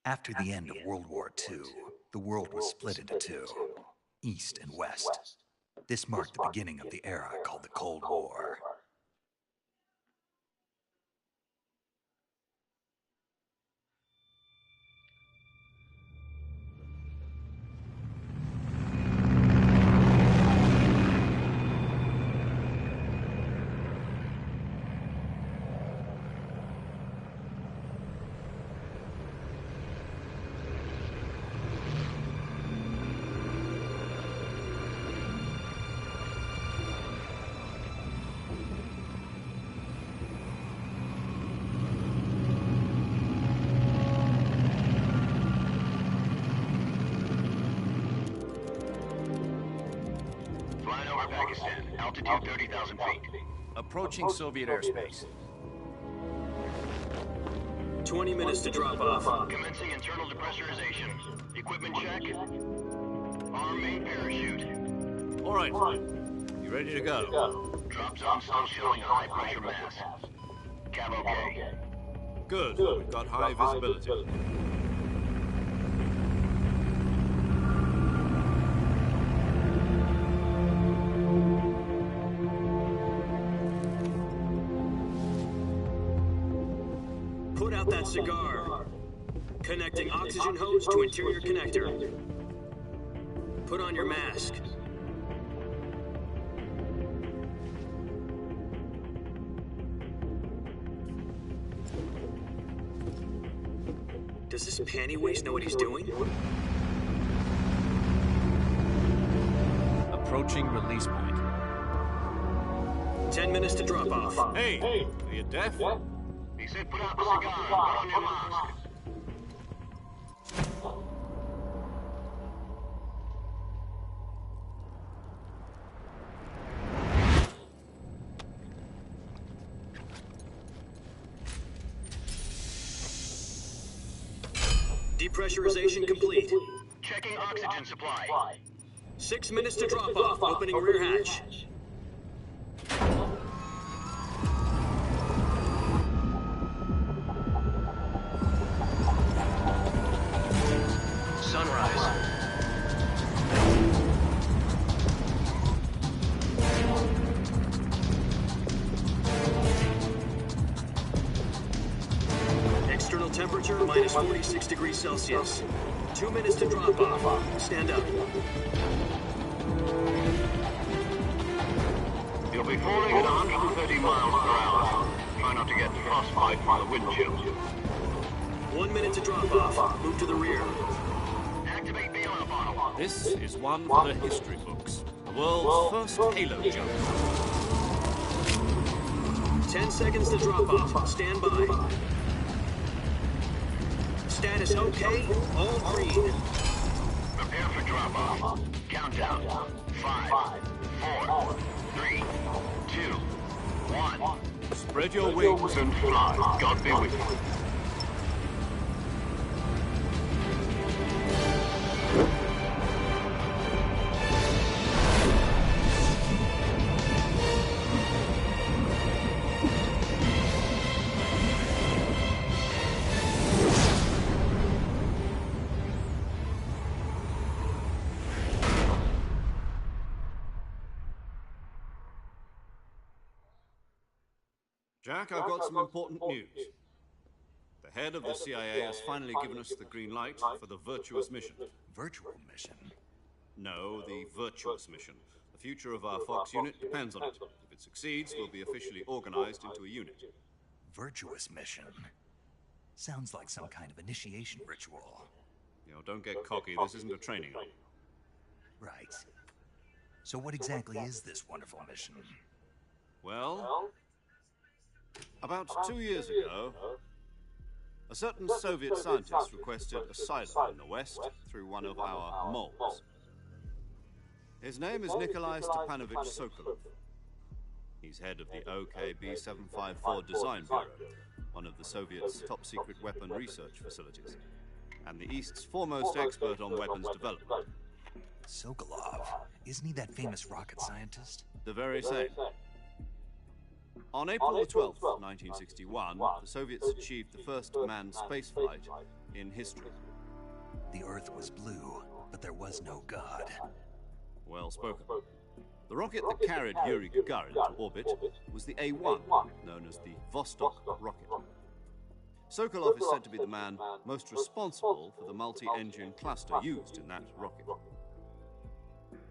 After the end of World War II, the world was split into two, East and West. This marked the beginning of the era called the Cold War. Pakistan, altitude 30,000 feet. Approaching Soviet airspace. 20 minutes to drop off. Commencing internal depressurization. Equipment check. Arm main parachute. All right. You ready to go? Drop zone still showing a high pressure mass. Cab okay. Good. We've got high visibility. Put out that cigar. Connecting oxygen hose to interior connector. Put on your mask. Does this panty waste know what he's doing? Approaching release point. 10 minutes to drop off. Hey, are you deaf? He said put out the cigar and put on your mask. Depressurization complete. Checking oxygen supply. 6 minutes to drop off. Opening rear hatch. Sunrise. External temperature minus 46 degrees Celsius. 2 minutes to drop off. Stand up. You'll be falling at 130 miles per hour. Try not to get frostbite from the wind chill. 1 minute to drop off. Move to the rear. Activate bailout bottle. This is one for the history books. The world's first halo jump. 10 seconds to drop off. Stand by. Status okay. All green. Prepare for drop-off. Countdown. 5, 4, 3, 2, 1. Spread your wings And fly. God be with you. Jack, I've got some important news. The head of the CIA has finally given us the green light for the virtuous mission. Virtual mission? No, the virtuous mission. The future of our Fox unit depends on it. If it succeeds, we'll be officially organized into a unit. Virtuous mission? Sounds like some kind of initiation ritual. You know, don't get cocky. This isn't a training arm. Right. So what exactly is this wonderful mission? Well, about 2 years ago, a certain Soviet scientist requested asylum in the West through one of our moles. His name is Nikolai Stepanovich Sokolov. He's head of the OKB-754 Design Bureau, one of the Soviets' top-secret weapon research facilities, and the East's foremost expert on weapons development. Sokolov? Isn't he that famous rocket scientist? The very same. On April the 12th, 1961, the Soviets achieved the first manned spaceflight in history. The Earth was blue, but there was no God. Well spoken. The rocket that carried Yuri Gagarin to orbit was the A-1, known as the Vostok rocket. Sokolov is said to be the man most responsible for the multi-engine cluster used in that rocket.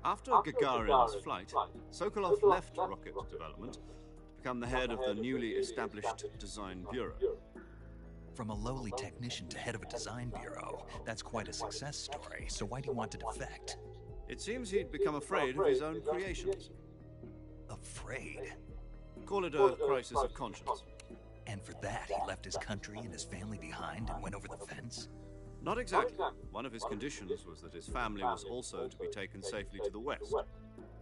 After Gagarin's flight, Sokolov left rocket development to become the head of the newly established Design Bureau. From a lowly technician to head of a design bureau, that's quite a success story, so why do you want to defect? It seems he'd become afraid of his own creations. Afraid? Call it a crisis of conscience. And for that, he left his country and his family behind and went over the fence? Not exactly. One of his conditions was that his family was also to be taken safely to the west.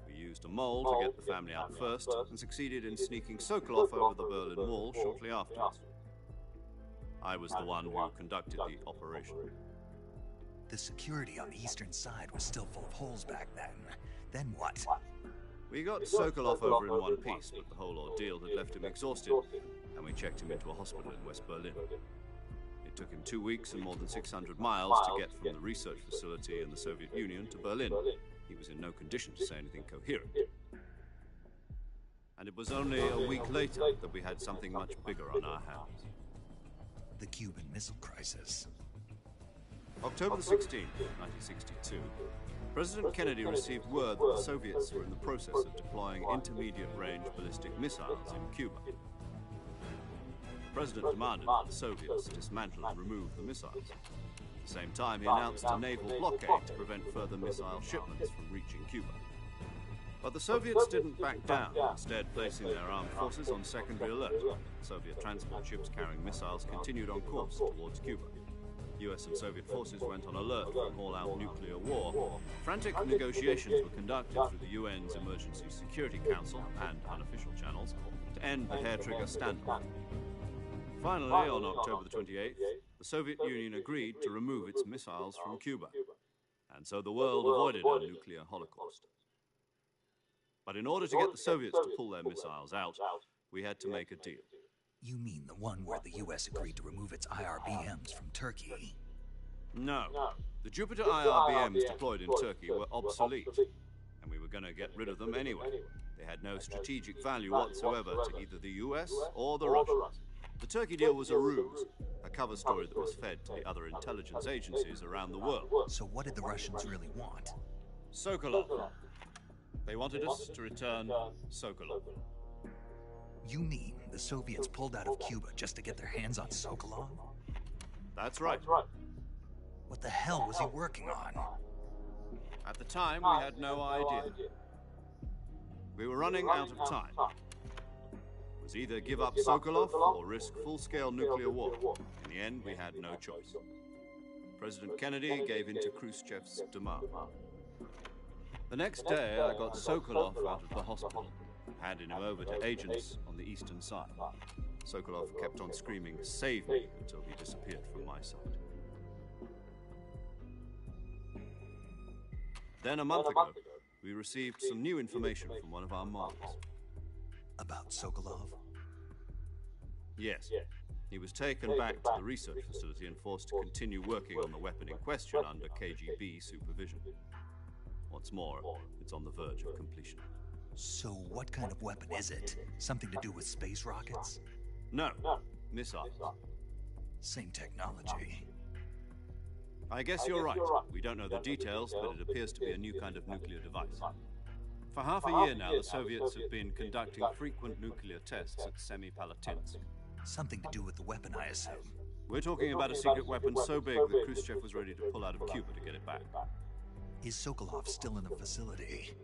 We used a mole to get the family out first and succeeded in sneaking Sokolov over the Berlin Wall shortly afterwards. I was the one who conducted the operation. The security on the eastern side was still full of holes back then. Then what? We got Sokolov over in one piece, but the whole ordeal had left him exhausted, and we checked him into a hospital in West Berlin. It took him 2 weeks and more than 600 miles to get from the research facility in the Soviet Union to Berlin. He was in no condition to say anything coherent. And it was only a week later that we had something much bigger on our hands. The Cuban Missile Crisis. October the 16th, 1962, President Kennedy received word that the Soviets were in the process of deploying intermediate-range ballistic missiles in Cuba. The President demanded that the Soviets dismantle and remove the missiles. At the same time, he announced a naval blockade to prevent further missile shipments from reaching Cuba. But the Soviets didn't back down, instead placing their armed forces on secondary alert. Soviet transport ships carrying missiles continued on course towards Cuba. US and Soviet forces went on alert for an all-out nuclear war. Frantic negotiations were conducted through the UN's Emergency Security Council and unofficial channels to end the hair-trigger standoff. Finally, on October the 28th, the Soviet Union agreed to remove its missiles from Cuba. And so the world avoided a nuclear holocaust. But in order to get the Soviets to pull their missiles out, we had to make a deal. You mean the one where the US agreed to remove its IRBMs from Turkey? No. The Jupiter IRBMs deployed in Turkey were obsolete, and we were going to get rid of them anyway. They had no strategic value whatsoever to either the US or the Russians. The Turkey deal was a ruse, a cover story that was fed to the other intelligence agencies around the world. So what did the Russians really want? Sokolov. They wanted us to return Sokolov. You mean the Soviets pulled out of Cuba just to get their hands on Sokolov? That's right. What the hell was he working on? At the time, we had no idea. We were running out of time. It was either give up Sokolov or risk full-scale nuclear war. In the end, we had no choice. President Kennedy gave in to Khrushchev's demand. The next day, I got Sokolov out of the hospital, handed him over to agents on the eastern side. Sokolov kept on screaming, "Save me," until he disappeared from my sight. Then a month ago, we received some new information from one of our moles. About Sokolov? Yes. He was taken back to the research facility and forced to continue working on the weapon in question under KGB supervision. What's more, it's on the verge of completion. So what kind of weapon is it? Something to do with space rockets? No, missiles. Same technology. I guess you're right. We don't know the details, but it appears to be a new kind of nuclear device. For half a year now, the Soviets have been conducting frequent nuclear tests at Semipalatinsk. Something to do with the weapon, I assume. We're talking about a secret weapon so big that Khrushchev was ready to pull out of Cuba to get it back. Is Sokolov still in the facility?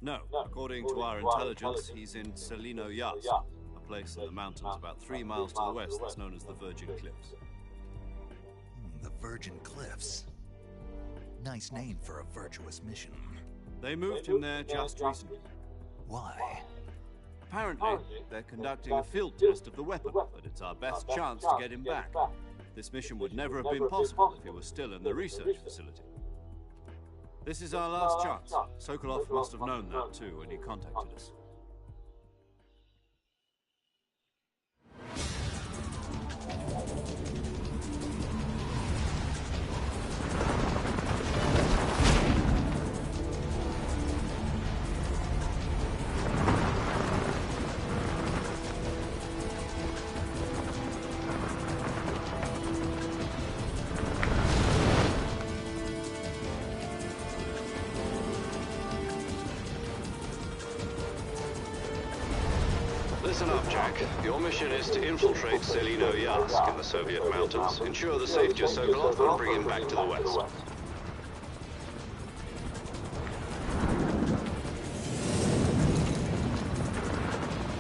No. According to our intelligence, he's in Selino Yas, a place in the mountains about 3 miles to the west that's known as the Virgin Cliffs. The Virgin Cliffs. Nice name for a virtuous mission. They moved him there just recently. Why? Apparently, they're conducting a field test of the weapon, but it's our best chance to get him back. This mission would never have been possible if he was still in the research facility. This is our last chance. Sokolov must have known that too when he contacted us. Listen up, Jack. Your mission is to infiltrate Selino-Yask in the Soviet mountains, ensure the safety of Sokolov, and bring him back to the west.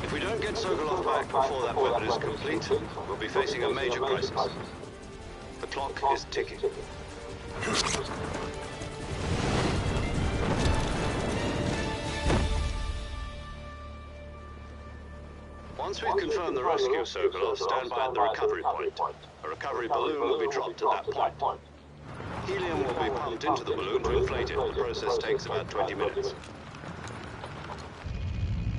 If we don't get Sokolov back before that weapon is complete, we'll be facing a major crisis. The clock is ticking. Once we've confirmed the rescue of Sokolov, stand by at the recovery point. A recovery balloon will be dropped at that point. Helium will be pumped into the balloon to inflate it. The process takes about 20 minutes.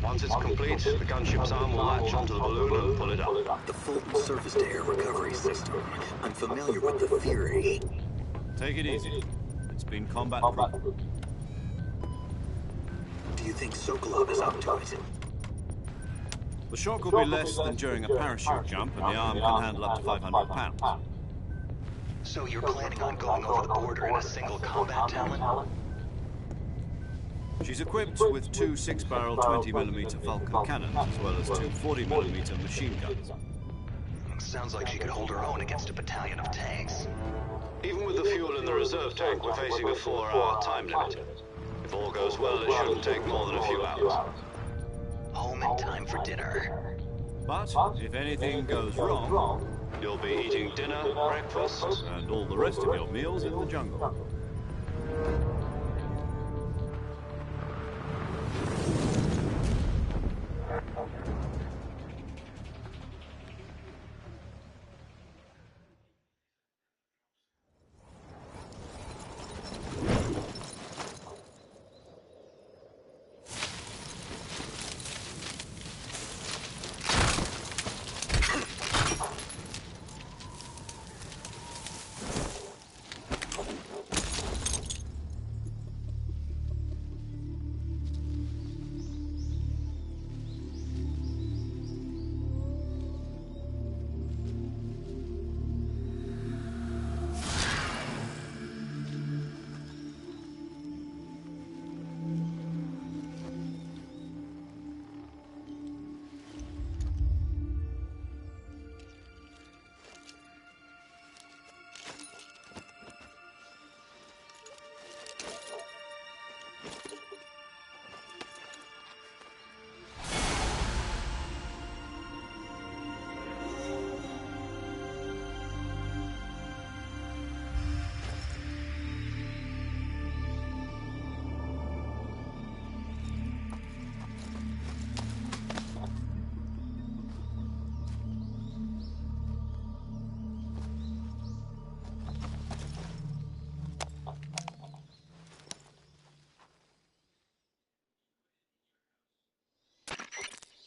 Once it's complete, the gunship's arm will latch onto the balloon and pull it up. The Fulton surface-to-air recovery system. I'm familiar with the theory. Take it easy. It's been combat-proof. Do you think Sokolov is up to it? The shock will be less than during a parachute jump, and the arm can handle up to 500 pounds. So you're planning on going over the border in a single combat talon? She's equipped with two 6-barrel 20mm Vulcan cannons, as well as two 40mm machine guns. Sounds like she could hold her own against a battalion of tanks. Even with the fuel in the reserve tank, we're facing a 4-hour time limit. If all goes well, it shouldn't take more than a few hours. Home in time for dinner. But if anything goes wrong, you'll be eating dinner, breakfast, and all the rest of your meals in the jungle.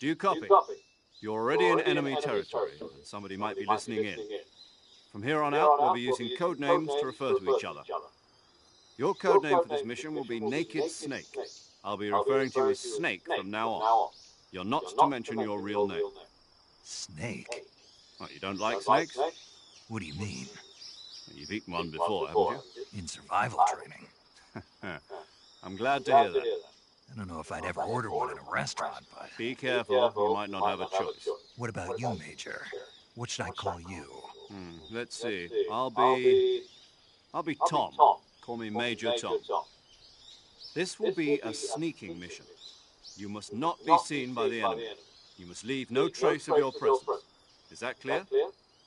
Do you copy? You're already in enemy territory, and somebody might be listening in. From here on out, we'll be using code names to refer to each other. Your code name for this mission will be Naked Snake. I'll be referring to you as Snake from now on. You're not to mention your real name. Snake? Oh, you don't like snakes? What do you mean? You've eaten one before, haven't you? In survival training. I'm glad to hear that. I don't know if I'd ever order one in a restaurant, but... Be careful, you might not have a choice. What about you, Major? What should I call you? Let's see. I'll be Tom. Call me Major Tom. This will be a sneaking mission. You must not be seen by the enemy. You must leave no trace of your presence. Is that clear?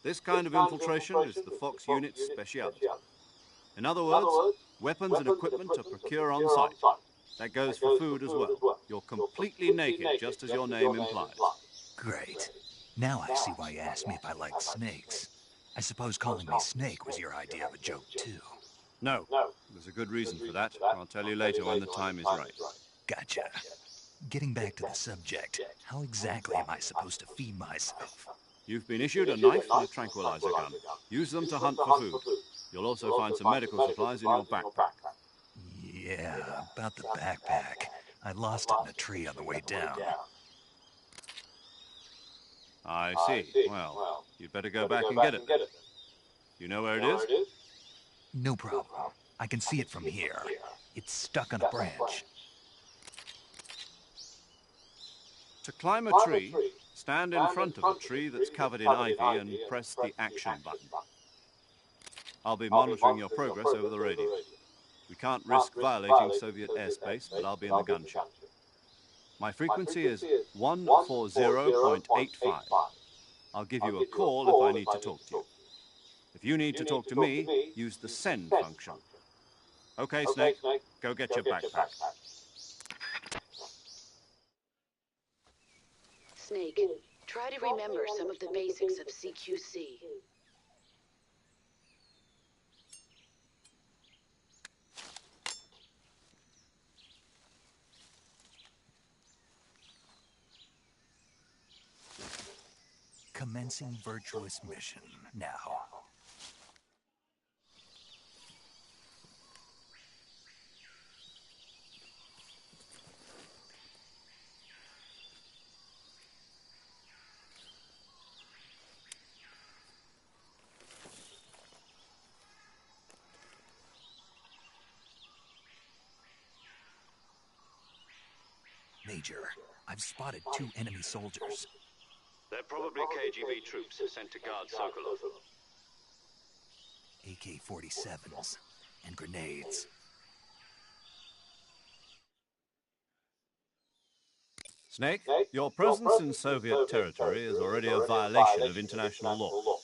This kind of infiltration is the Fox unit's speciality. In other words, weapons and equipment are procured on site. That goes for food as well. You're completely naked, just as your name implies. Great. Now I see why you asked me if I liked snakes. I suppose calling me Snake was your idea of a joke, too. No. There's a good reason for that. I'll tell you later when the time is right. Gotcha. Getting back to the subject, how exactly am I supposed to feed myself? You've been issued a knife and a tranquilizer gun. Use them to hunt for food. You'll also find some medical supplies in your backpack. Yeah, about the backpack. I lost it in a tree on the way down. I see. Well, you'd better go back and get it then. You know where it is? No problem. I can see it from here. It's stuck on a branch. To climb a tree, Stand in front of the tree that's covered in ivy and press the action button. I'll be monitoring your progress over the radio. We can't risk violating Soviet airspace, but I'll be in the gun shop. My frequency is 140.85. I'll give you a call if I need to talk to you. If you need to talk to me, use the send function. Okay, Snake, go get your backpack. Snake, try to remember some of the basics of CQC. Commencing virtuous mission now. Major, I've spotted 2 enemy soldiers. They're probably KGB troops sent to guard Sokolov. AK-47s and grenades. Snake, your presence in Soviet territory is already a violation of international law.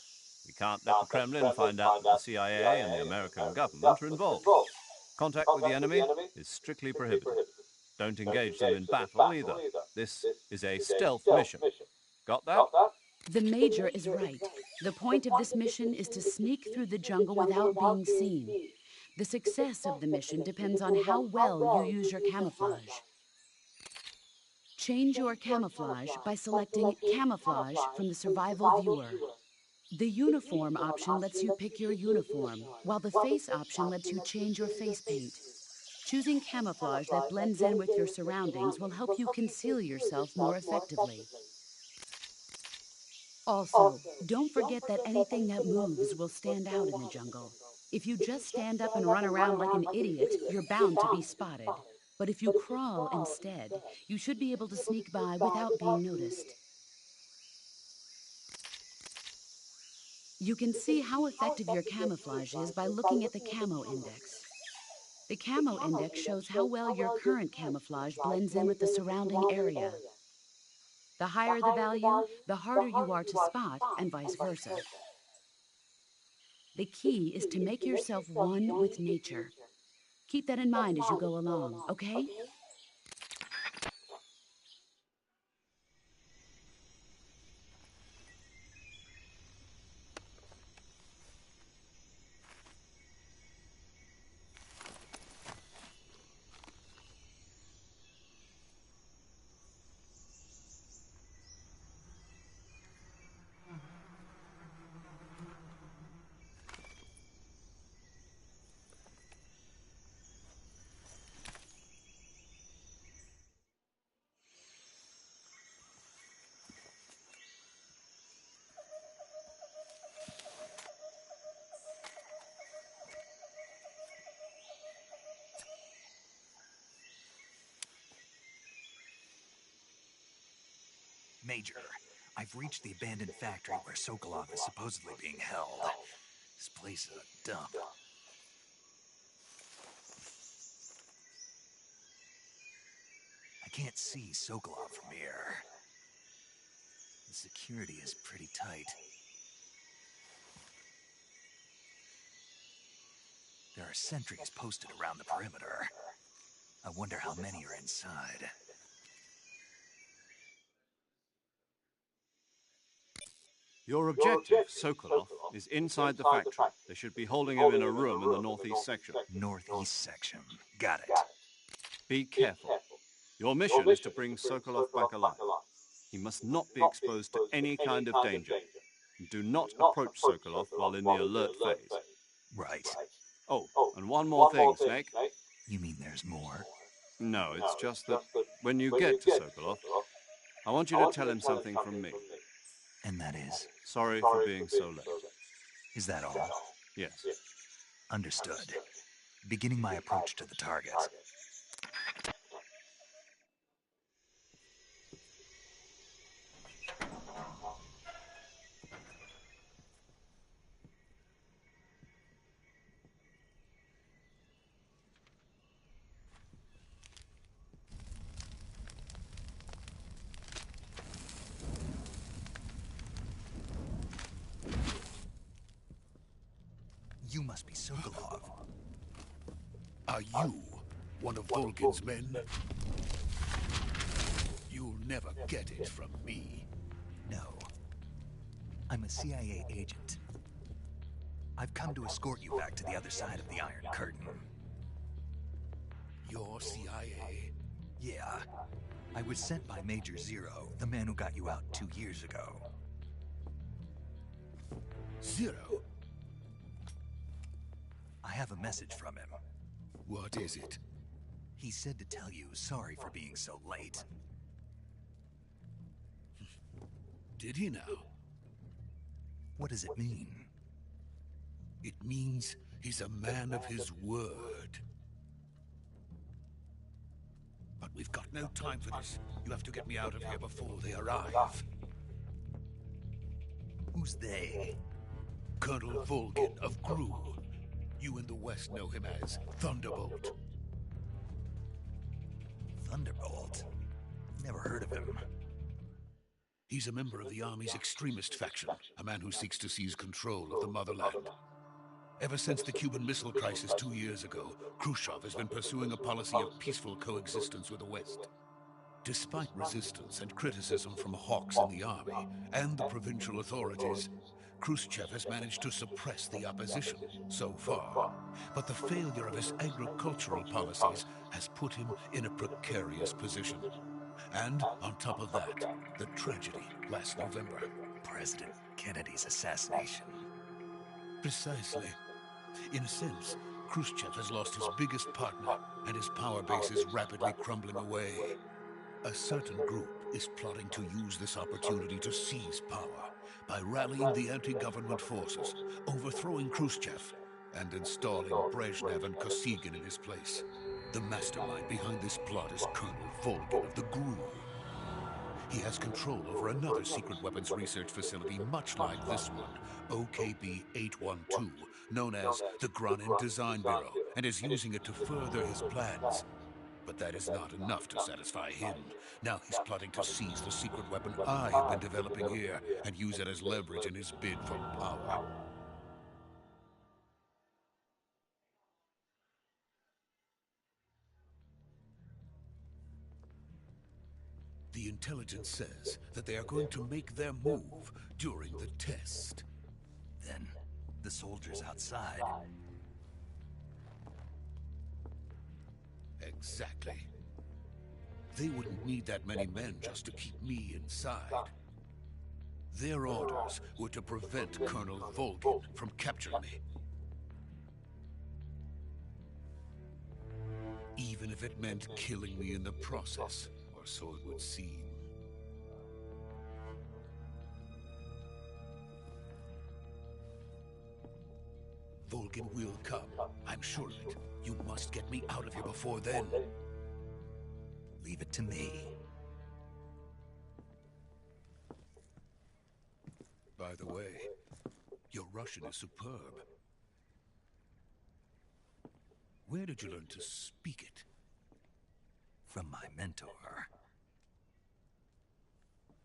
We can't let the Kremlin find out that the CIA and the American government are involved. Contact with the enemy is strictly prohibited. Don't engage them in battle either. This is a stealth mission. Got that? The Major is right. The point of this mission is to sneak through the jungle without being seen. The success of the mission depends on how well you use your camouflage. Change your camouflage by selecting Camouflage from the Survival Viewer. The Uniform option lets you pick your uniform, while the Face option lets you change your face paint. Choosing camouflage that blends in with your surroundings will help you conceal yourself more effectively. Also, don't forget that anything that moves will stand out in the jungle. If you just stand up and run around like an idiot, you're bound to be spotted. But if you crawl instead, you should be able to sneak by without being noticed. You can see how effective your camouflage is by looking at the Camo Index. The Camo Index shows how well your current camouflage blends in with the surrounding area. The higher the value, the harder you are to spot, and vice versa. The key is to make yourself one with nature. Keep that in mind as you go along, okay? Major, I've reached the abandoned factory where Sokolov is supposedly being held. This place is a dump. I can't see Sokolov from here. The security is pretty tight. There are sentries posted around the perimeter. I wonder how many are inside. Your objective, Sokolov, is inside the factory. They should be holding him in a room in the northeast section. Northeast section. Got it. Be careful. Your mission is to bring Sokolov back alive. He must not be exposed to any kind of danger. Do not approach Sokolov while in the alert phase. Right. Oh, and one more thing, Snake. You mean there's more? No, it's just that when you get to Sokolov, I want you to tell him something from me. And that is? Sorry for being so late. Is that all? Yes. Understood. Beginning my approach to the target. You must be Sokolov. Are you one of Volgin's men? You'll never get it from me. No. I'm a CIA agent. I've come to escort you back to the other side of the Iron Curtain. You're CIA? Yeah. I was sent by Major Zero, the man who got you out 2 years ago. Zero? I have a message from him. What is it? He said to tell you sorry for being so late. Did he now? What does it mean? It means he's a man of his word. But we've got no time for this. You have to get me out of here before they arrive. Who's they? Colonel Volgin of Gru. You in the West know him as Thunderbolt. Thunderbolt? Never heard of him. He's a member of the Army's extremist faction, a man who seeks to seize control of the motherland. Ever since the Cuban Missile Crisis 2 years ago, Khrushchev has been pursuing a policy of peaceful coexistence with the West. Despite resistance and criticism from hawks in the army and the provincial authorities, Khrushchev has managed to suppress the opposition so far. But the failure of his agricultural policies has put him in a precarious position. And on top of that, the tragedy last November. President Kennedy's assassination. Precisely. In a sense, Khrushchev has lost his biggest partner, and his power base is rapidly crumbling away. A certain group is plotting to use this opportunity to seize power by rallying the anti-government forces, overthrowing Khrushchev, and installing Brezhnev and Kosygin in his place. The mastermind behind this plot is Colonel Volgin of the GRU. He has control over another secret weapons research facility much like this one, OKB-812, known as the Granin Design Bureau, and is using it to further his plans. But that is not enough to satisfy him. Now he's plotting to seize the secret weapon I have been developing here and use it as leverage in his bid for power. The intelligence says that they are going to make their move during the test. Then, the soldiers outside. Exactly. They wouldn't need that many men just to keep me inside. Their orders were to prevent Colonel Volgin from capturing me. Even if it meant killing me in the process, or so it would seem. Volgin will come. I'm sure of it. You must get me out of here before then. Leave it to me. By the way, your Russian is superb. Where did you learn to speak it? From my mentor.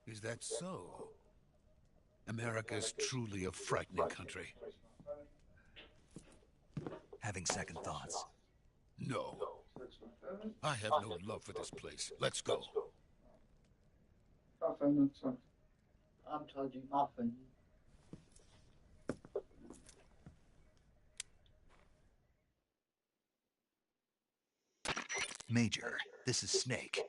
Is that so? America's truly a frightening country. Having second thoughts. No. I have no love for this place. Let's go. I'm charging nothing. Major, this is Snake.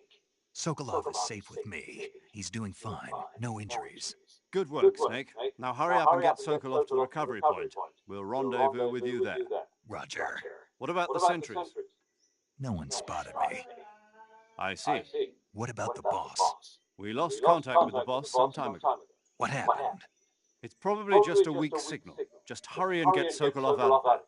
Sokolov is safe with me. He's doing fine. No injuries. Good work, Snake. Now hurry up and get Sokolov to the recovery point. We'll rendezvous with you there. Roger. What about the sentries? No one spotted me. I see. What about the boss? We lost contact with the boss some time ago. What happened? It's probably just a weak signal. Just hurry and get Sokolov out of there.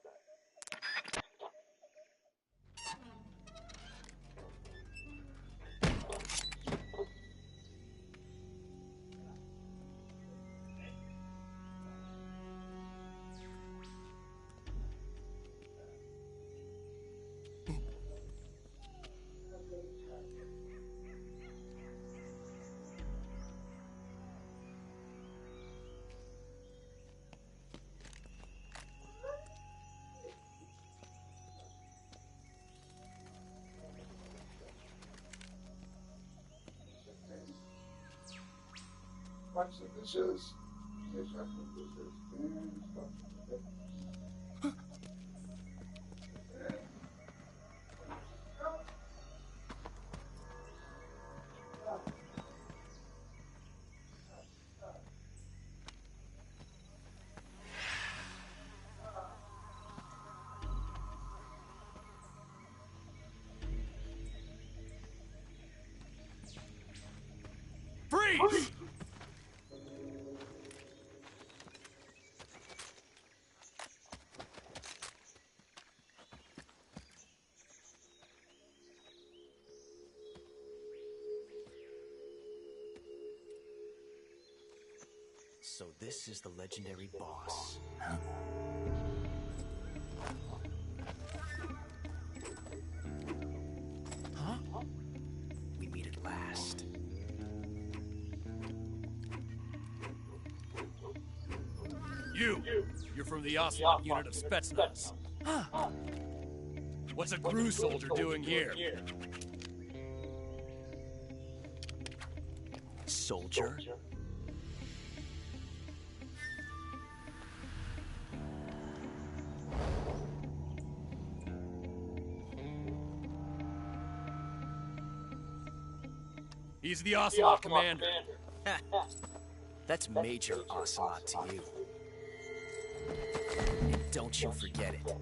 Patrzę, this is. Wiesz, jak to jest. Freeze! So this is the legendary boss. Huh? We meet at last. You're from the Ocelot unit of Spetsnaz. What's a GRU soldier doing here? Soldier? He's the Ocelot commander. That's Major Ocelot to you. And don't you forget it.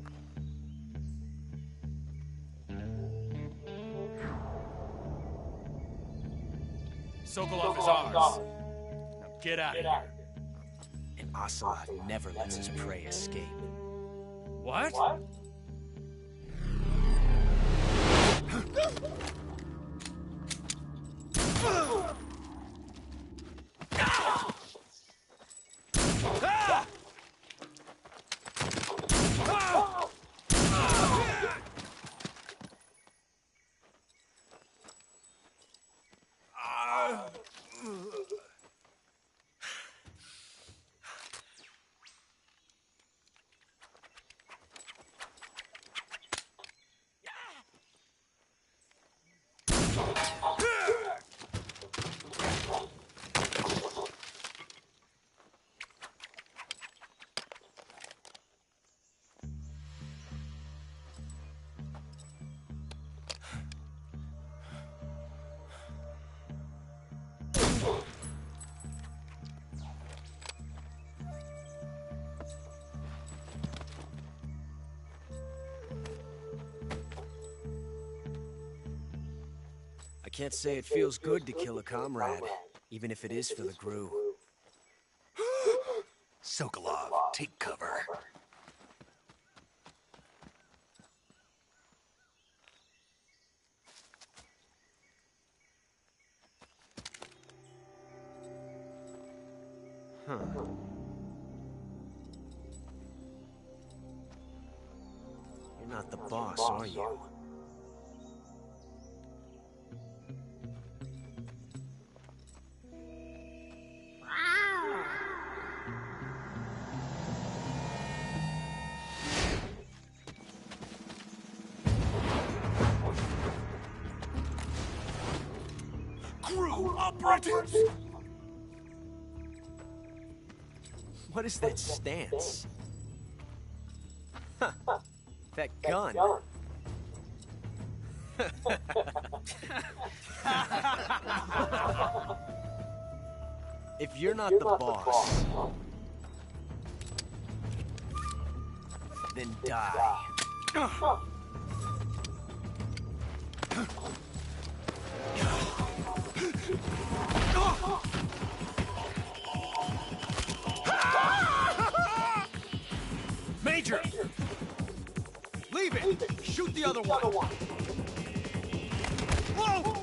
Sokolov is ours. Now get out of here. And Ocelot never lets his prey escape. What? I can't say it feels good to kill a comrade, even if it is for the GRU. Sokolov, take cover. Huh. You're not the boss, are you? GRU operatives! What is that stance? Huh. That gun. If you're not the boss, then die. Major! Leave it! Shoot the other one! Whoa!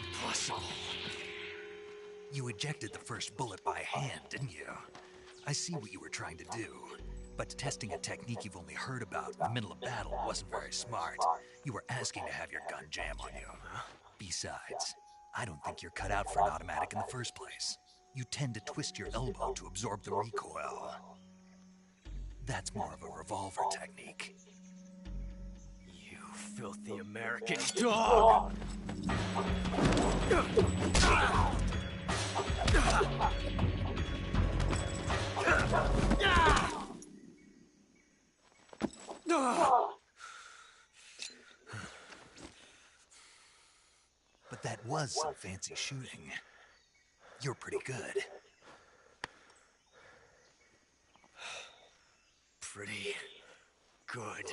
Impossible. You ejected the first bullet by hand, didn't you? I see what you were trying to do, but testing a technique you've only heard about in the middle of battle wasn't very smart. You were asking to have your gun jam on you. Besides, I don't think you're cut out for an automatic in the first place. You tend to twist your elbow to absorb the recoil. That's more of a revolver technique. You filthy American dog! But that was some fancy shooting. You're pretty good. Pretty good.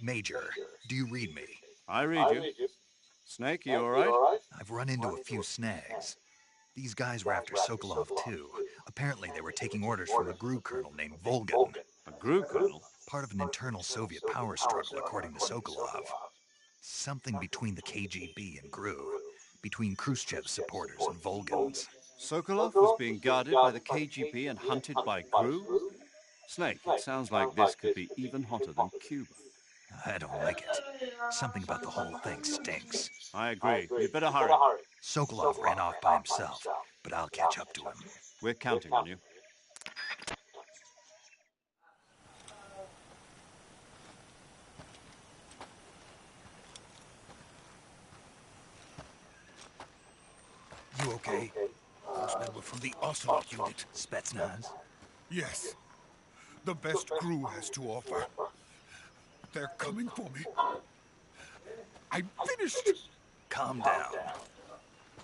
Major, do you read me? I read you. Snake, you all right? I've run into a few snags. These guys were after Sokolov too. Apparently they were taking orders from a GRU colonel named Volgin. A GRU colonel? Part of an internal Soviet power struggle, according to Sokolov. Something between the KGB and GRU. Between Khrushchev's supporters and Volgin's. Sokolov was being guarded by the KGB and hunted by GRU? Snake, it sounds like this could be even hotter than Cuba. I don't like it. Something about the whole thing stinks. I agree. You'd better hurry. Sokolov ran off by himself, but I'll catch up to him. We're counting on you. You okay? Those men were from the Ocelot unit. Spetsnaz? Yes. The best GRU has to offer. They're coming for me. I'm finished. Calm down.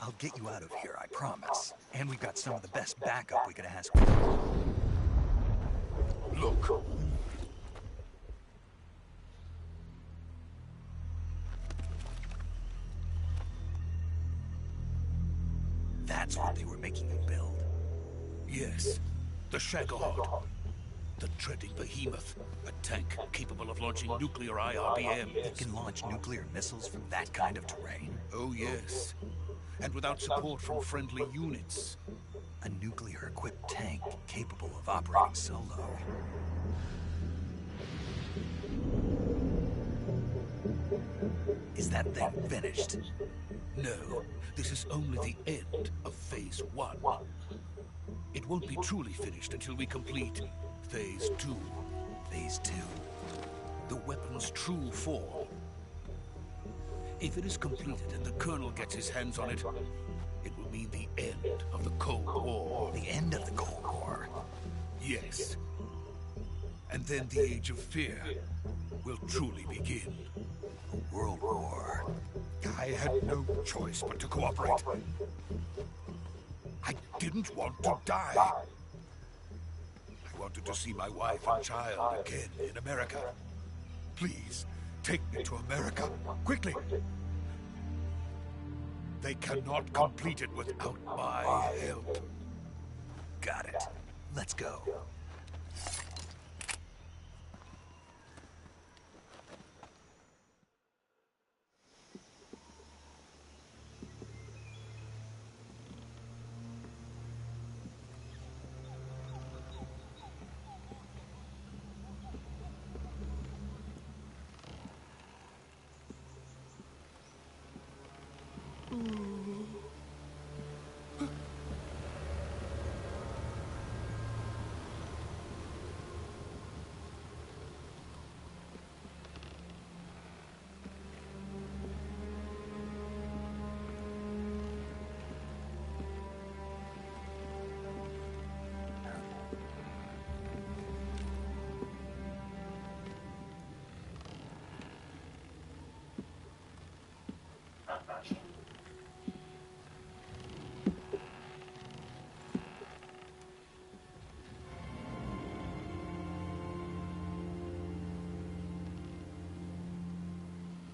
I'll get you out of here, I promise. And we've got some of the best backup we could ask for. Look. That's what they were making you build? Yes. The Shagohod. The dreading behemoth. A tank capable of launching nuclear IRBMs. It can launch nuclear missiles from that kind of terrain? Oh, yes. And without support from friendly units. A nuclear-equipped tank capable of operating solo. Is that thing finished? No, this is only the end of Phase 1. It won't be truly finished until we complete Phase 2. Phase 2? The weapon's true form. If it is completed and the Colonel gets his hands on it, it will mean the end of the Cold War. The end of the Cold War? Yes. And then the Age of Fear will truly begin. A world war. I had no choice but to cooperate. I didn't want to die. I wanted to see my wife and child again in America. Please, take me to America, quickly. They cannot complete it without my help. Got it. Let's go.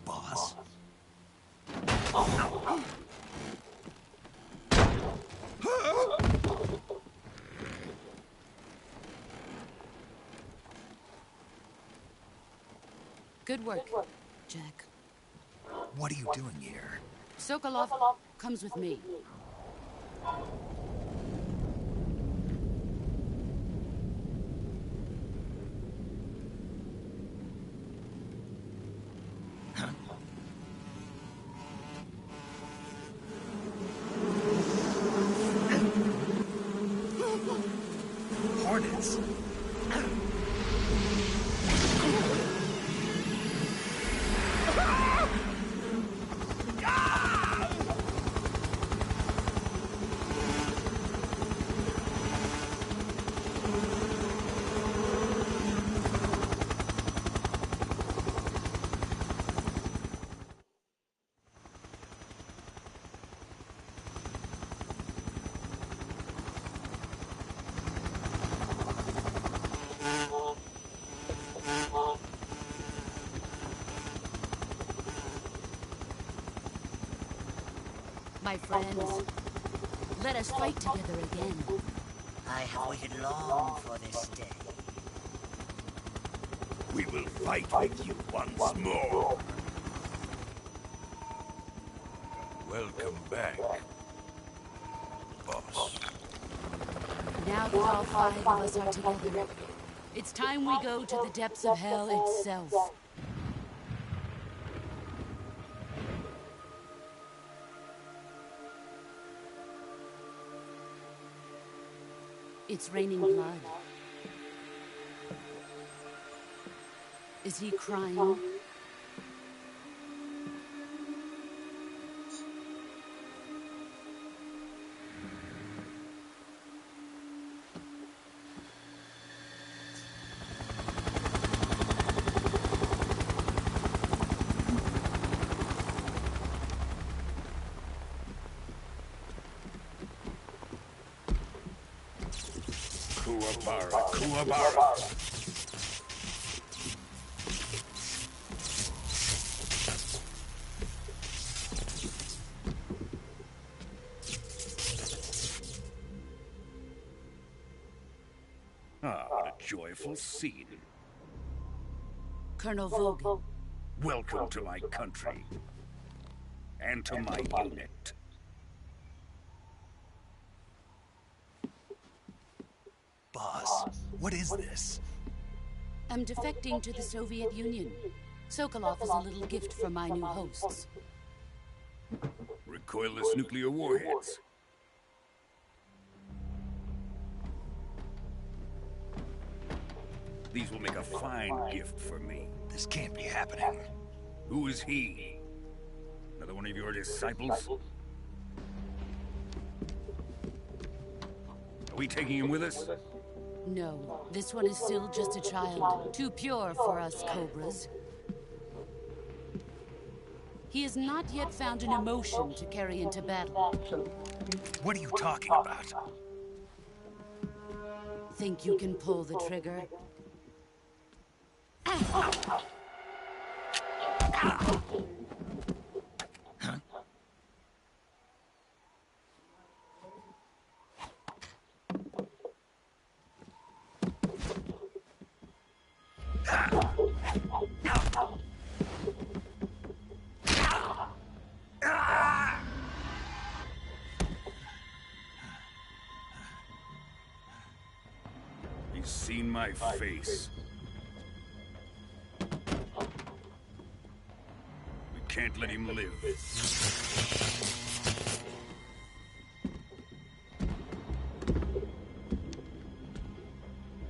Boss? Good work, Jack. What are you doing here? Sokolov comes with me. Hornets? My friends, let us fight together again. I have waited long for this day. We will fight with you once more. Welcome back, boss. Now that all 5 of us are together, it's time we go to the depths of hell itself. It's raining blood. Is he crying? Kuwabara. Ah, what a joyful scene. Colonel Vogan. Welcome to my country. And to my unit. Boss, what is this? I'm defecting to the Soviet Union. Sokolov is a little gift from my new hosts. Recoilless nuclear warheads. These will make a fine gift for me. This can't be happening. Who is he? Another one of your disciples? Are we taking him with us? No, this one is still just a child. Too pure for us Cobras. He has not yet found an emotion to carry into battle. What are you talking about? Think you can pull the trigger? He's seen my face. We can't let him live.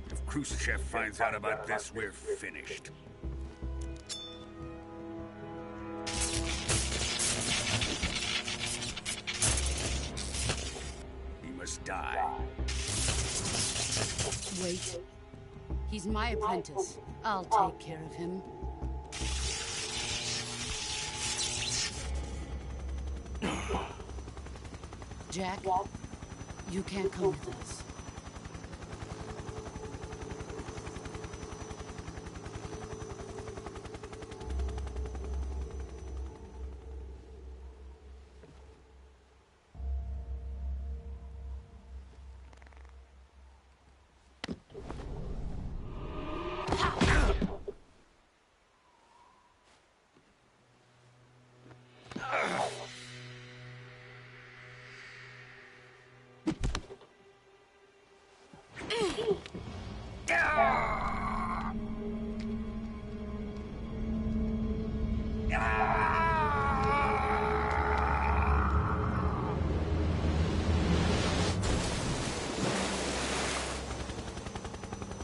If Khrushchev finds out about this, we're finished. He must die. Wait. He's my apprentice. I'll take care of him. Jack, you can't come with us.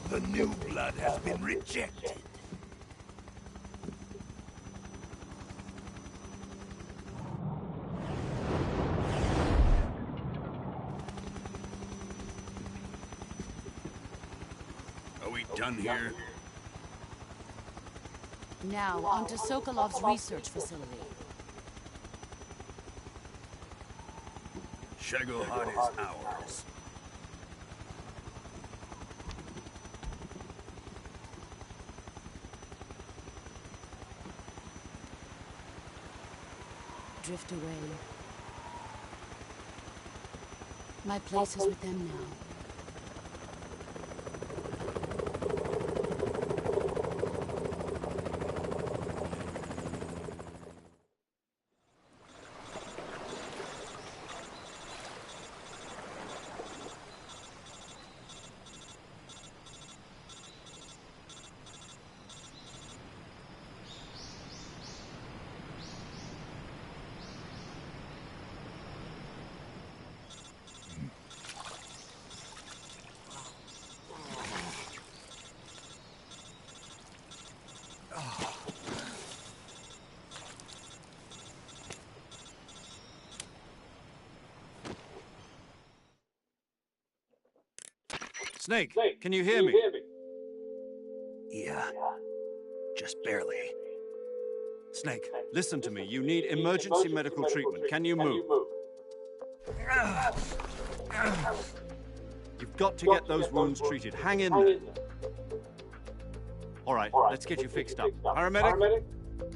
The new blood has been rejected. Are we done here? Now, on to Sokolov's research facility. Shagohod is ours. Drift away. My place is with them now. Snake, can you hear me? Yeah. Just barely. Snake, listen to me. You need emergency medical treatment. Can you move? You've got to get those wounds treated. Hang in there. All right, let's get you fixed up. Paramedic?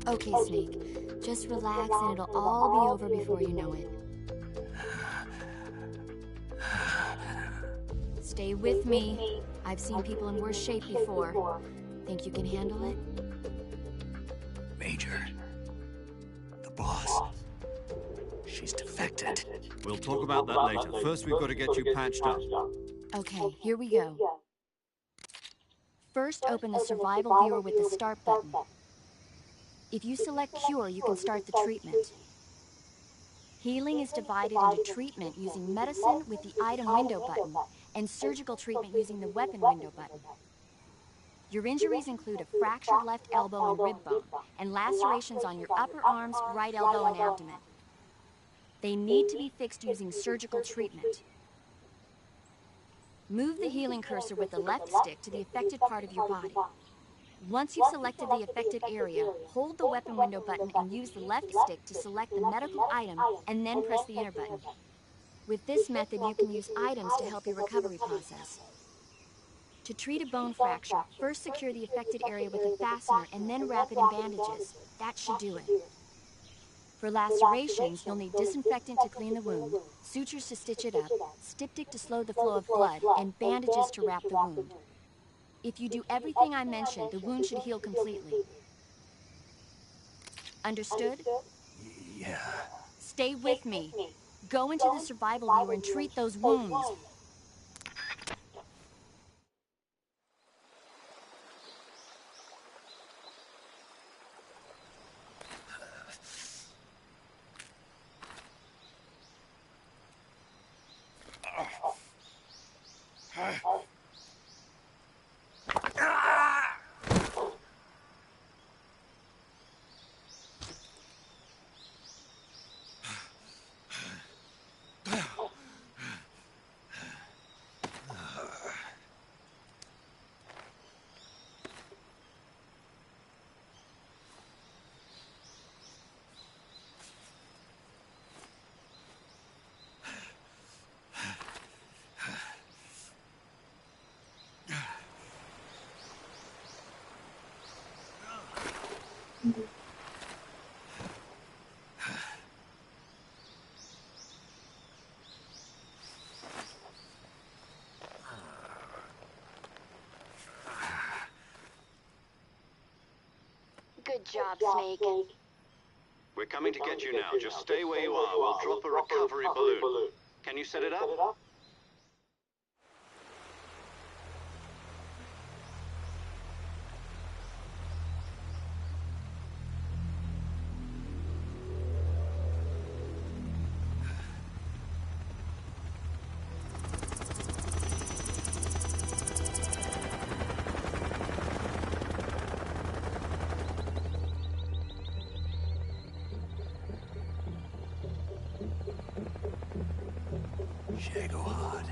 Okay, Snake. Just relax and it'll all be over before you know it. Stay with me. I've seen people in worse shape before. Think you can handle it? Major. The boss. She's defected. We'll talk about that later. First, we've got to get you patched up. Okay, here we go. First, open the survival viewer with the start button. If you select cure, you can start the treatment. Healing is divided into treatment using medicine with the item window button and surgical treatment using the weapon window button. Your injuries include a fractured left elbow and rib bone and lacerations on your upper arms, right elbow, and abdomen. They need to be fixed using surgical treatment. Move the healing cursor with the left stick to the affected part of your body. Once you've selected the affected area, hold the weapon window button and use the left stick to select the medical item and then press the enter button. With this method, you can use items to help your recovery process. To treat a bone fracture, first secure the affected area with a fastener and then wrap it in bandages. That should do it. For lacerations, you'll need disinfectant to clean the wound, sutures to stitch it up, styptic to slow the flow of blood, and bandages to wrap the wound. If you do everything I mentioned, the wound should heal completely. Understood? Yeah. Stay with me. Go into the survival viewer and treat those wounds. Good job, Snake. We're coming to get you now. Just stay where you are. We'll drop a recovery balloon. Can you set it up? Shagohod.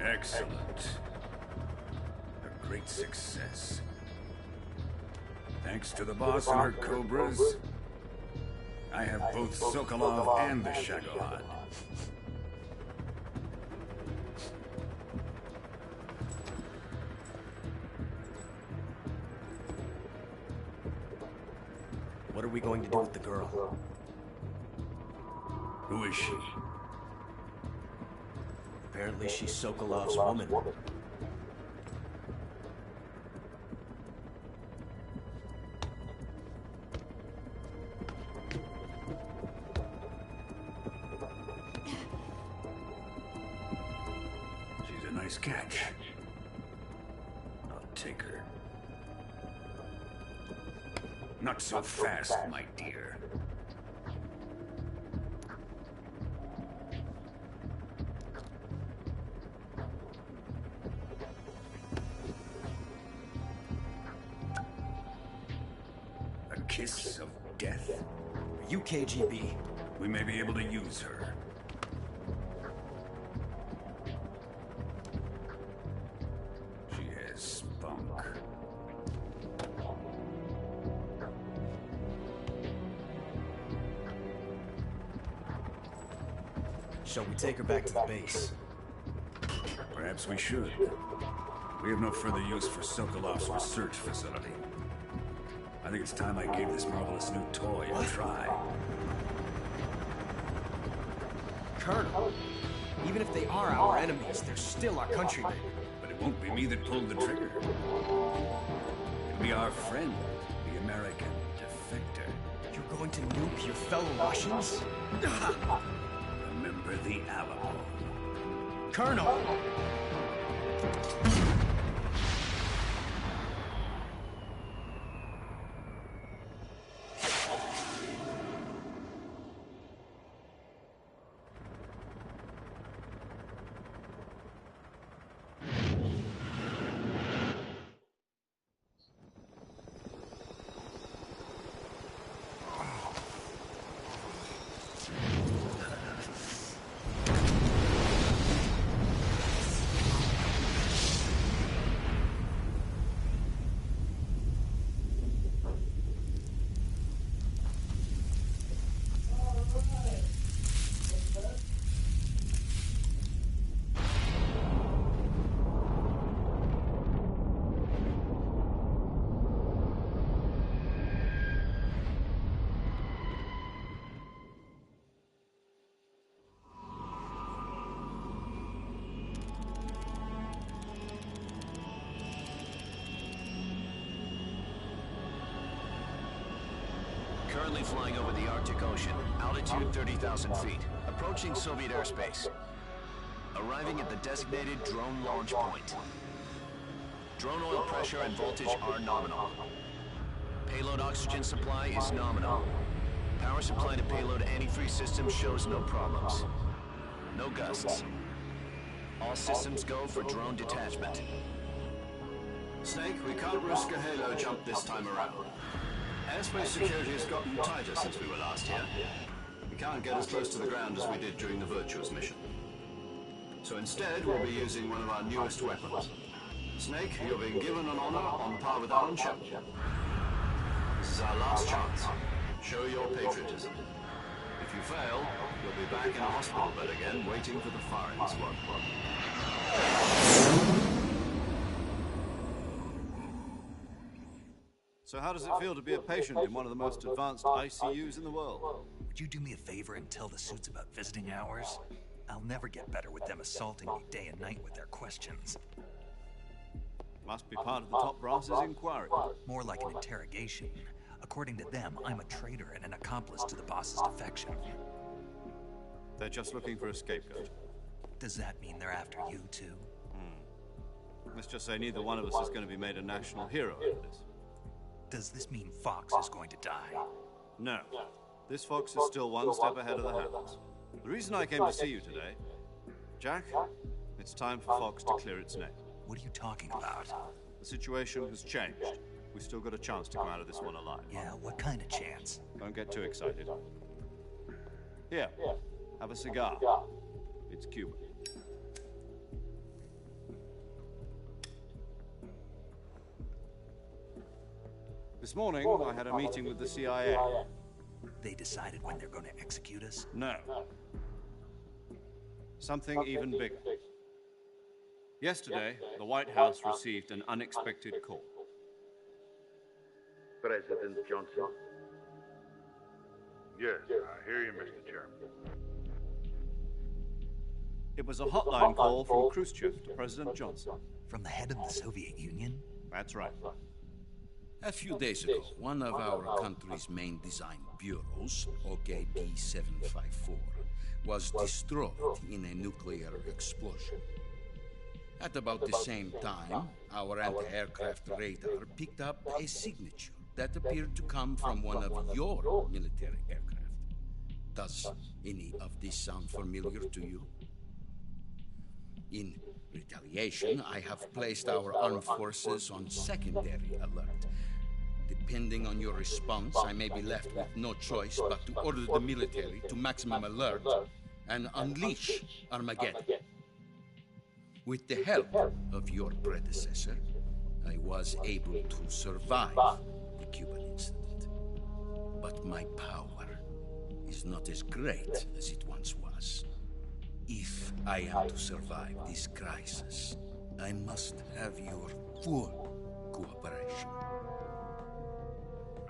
Excellent. A great success. Thanks to the boss and her cobras, I have both Sokolov and the Shagohod. What are we going to do with the girl? Who is she? Apparently she's Sokolov's woman. She's a nice catch. I'll take her. Not so fast, my dear. A kiss of death? Are you KGB? We may be able to use her. She has spunk. Shall we take her back to the base? Perhaps we should. We have no further use for Sokolov's research facility. I think it's time I gave this marvelous new toy a try. Colonel, even if they are our enemies, they're still our countrymen. But it won't be me that pulled the trigger. It'll be our friend, the American defector. You're going to nuke your fellow Russians? Remember the Alamo. Colonel! Currently flying over the Arctic Ocean, altitude 30,000 feet, approaching Soviet airspace. Arriving at the designated drone launch point. Drone oil pressure and voltage are nominal. Payload oxygen supply is nominal. Power supply to payload antifreeze system shows no problems. No gusts. All systems go for drone detachment. Snake, we can't risk a halo jump this time around. Airspace security has gotten tighter since we were last here. We can't get as close to the ground as we did during the Virtuous mission. So instead, we'll be using one of our newest weapons. Snake, you're being given an honor on par with Alan Shepard. This is our last chance. Show your patriotism. If you fail, you'll be back in a hospital bed again, waiting for the firing squad. So how does it feel to be a patient in one of the most advanced ICUs in the world? Would you do me a favor and tell the suits about visiting hours? I'll never get better with them assaulting me day and night with their questions. Must be part of the top brass's inquiry. More like an interrogation. According to them, I'm a traitor and an accomplice to the boss's defection. They're just looking for a scapegoat. Does that mean they're after you, too? Let's just say neither one of us is going to be made a national hero over this. Does this mean Fox is going to die? No. This Fox is still one step ahead of the Hounds. The reason I came to see you today, Jack, it's time for Fox to clear its name. What are you talking about? The situation has changed. We've still got a chance to come out of this one alive. Yeah, what kind of chance? Don't get too excited. Here, have a cigar. It's Cuban. This morning, I had a meeting with the CIA. They decided when they're going to execute us? No. Something even bigger. Yesterday, the White House received an unexpected call. President Johnson? Yes, I hear you, Mr. Chairman. It was a hotline call from Khrushchev to President Johnson. From the head of the Soviet Union? That's right. A few days ago, one of our country's main design bureaus, OKB 754, was destroyed in a nuclear explosion. At about the same time, our anti-aircraft radar picked up a signature that appeared to come from one of your military aircraft. Does any of this sound familiar to you? In retaliation, I have placed our armed forces on secondary alert. Depending on your response, I may be left with no choice but to order the military to maximum alert and unleash Armageddon. With the help of your predecessor, I was able to survive the Cuban incident. But my power is not as great as it once was. If I am to survive this crisis, I must have your full cooperation.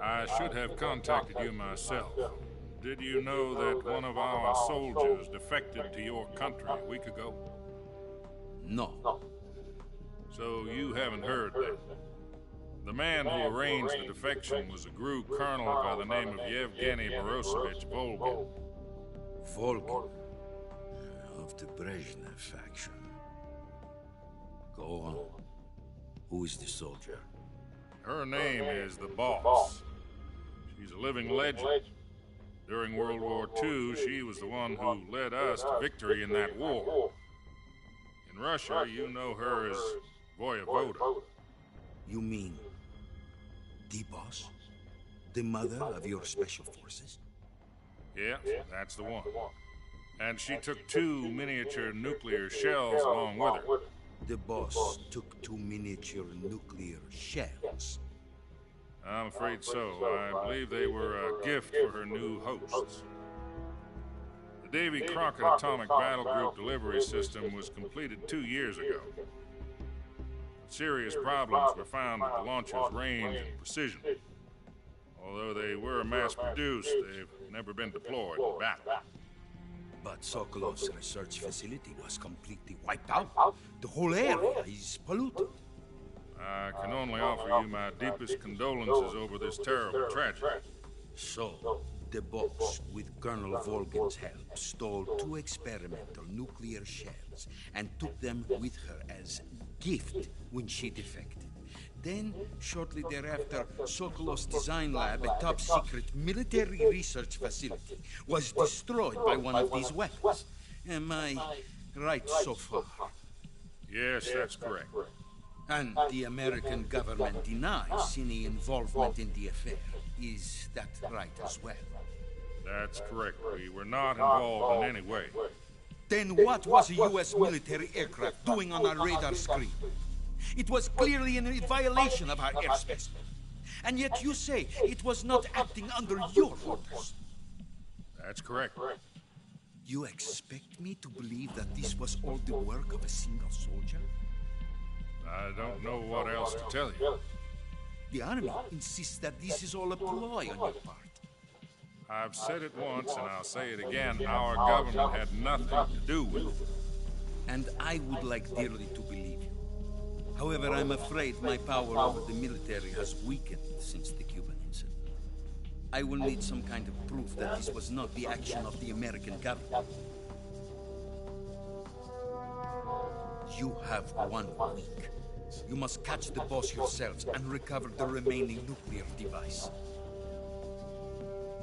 I should have contacted you myself. Did you know that one of our soldiers defected to your country a week ago? No. So you haven't heard that. The man who arranged the defection was a GRU colonel by the name of Yevgeny Borosovich Volgin. Volgin? Of the Brezhnev faction. Go on. Who is the soldier? Her name is the Boss. She's a living legend. During World War II, she was the one who led us to victory in that war. In Russia, you know her as Voyevoda. You mean the Boss? The mother of your special forces? Yeah, that's the one. And she took 2 miniature nuclear shells along with her. The Boss took 2 miniature nuclear shells? I'm afraid so. I believe they were a gift for her new hosts. The Davy Crockett Atomic Battle Group delivery system was completed 2 years ago. Serious problems were found with the launcher's range and precision. Although they were mass-produced, they've never been deployed in battle. But Sokolov's research facility was completely wiped out. The whole area is polluted. I can only offer you my deepest condolences over this terrible tragedy. So, the boss, with Colonel Volgin's help, stole 2 experimental nuclear shells and took them with her as gift when she defected. Then, shortly thereafter, Sokolov's design lab, a top-secret military research facility, was destroyed by one of these weapons. Am I right so far? Yes, that's correct. And the American government denies any involvement in the affair. Is that right as well? That's correct. We were not involved in any way. Then what was a U.S. military aircraft doing on our radar screen? It was clearly in violation of our airspace. And yet you say it was not acting under your orders. That's correct. You expect me to believe that this was all the work of a single soldier? I don't know what else to tell you. The Army insists that this is all a ploy on your part. I've said it once, and I'll say it again. Our government had nothing to do with it. And I would like dearly to believe you. However, I'm afraid my power over the military has weakened since the Cuban incident. I will need some kind of proof that this was not the action of the American government. You have 1 week. You must catch the boss yourselves and recover the remaining nuclear device.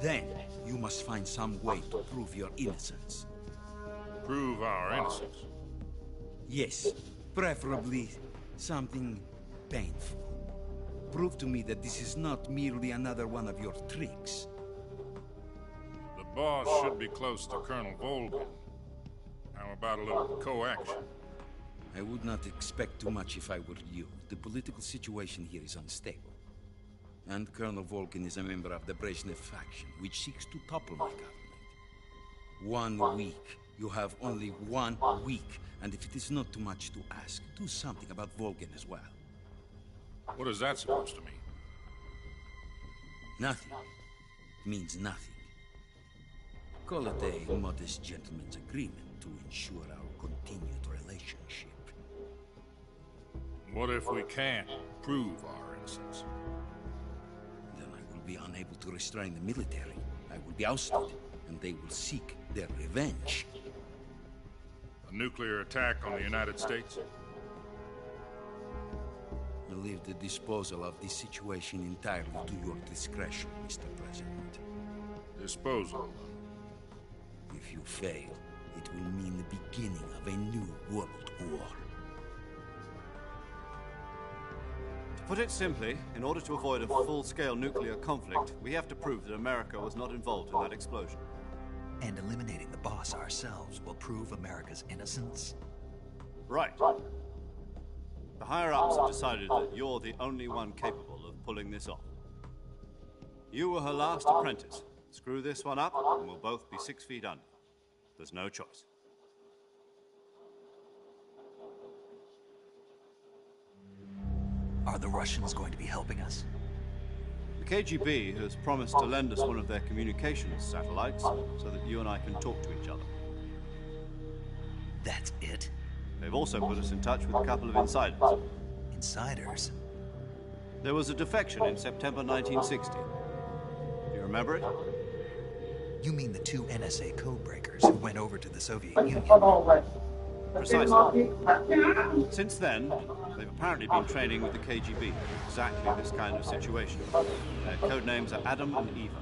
Then, you must find some way to prove your innocence. Prove our innocence? Yes, preferably something painful. Prove to me that this is not merely another one of your tricks. The boss should be close to Colonel Volgin. How about a little co-action? I would not expect too much if I were you. The political situation here is unstable. And Colonel Volgin is a member of the Brezhnev faction, which seeks to topple my government. 1 week. You have only 1 week. And if it is not too much to ask, do something about Volgin as well. What is that supposed to mean? Nothing. It means nothing. Call it a modest gentleman's agreement to ensure our continued relationship. What if we can't prove our innocence? Then I will be unable to restrain the military. I will be ousted, and they will seek their revenge. A nuclear attack on the United States? I leave the disposal of this situation entirely to your discretion, Mr. President. Disposal? If you fail, it will mean the beginning of a new world war. To put it simply, in order to avoid a full-scale nuclear conflict, we have to prove that America was not involved in that explosion. And eliminating the boss ourselves will prove America's innocence? Right. The higher-ups have decided that you're the only one capable of pulling this off. You were her last apprentice. Screw this one up, and we'll both be 6 feet under. There's no choice. Are the Russians going to be helping us? The KGB has promised to lend us one of their communications satellites so that you and I can talk to each other. That's it? They've also put us in touch with a couple of insiders. Insiders? There was a defection in September 1960. Do you remember it? You mean the 2 NSA codebreakers who went over to the Soviet Union? Precisely. Since then, they've apparently been training with the KGB for exactly this kind of situation. Their code names are Adam and Eva.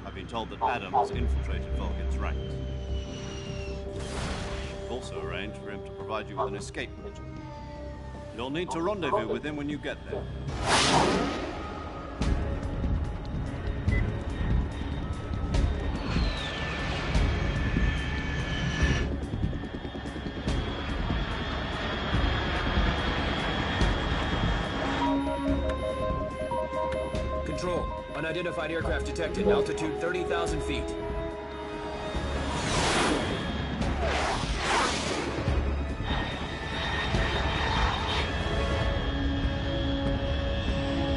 I've been told that Adam has infiltrated Volgin's ranks. We've also arranged for him to provide you with an escape route. You'll need to rendezvous with him when you get there. Control. Unidentified aircraft detected. Altitude 30,000 feet.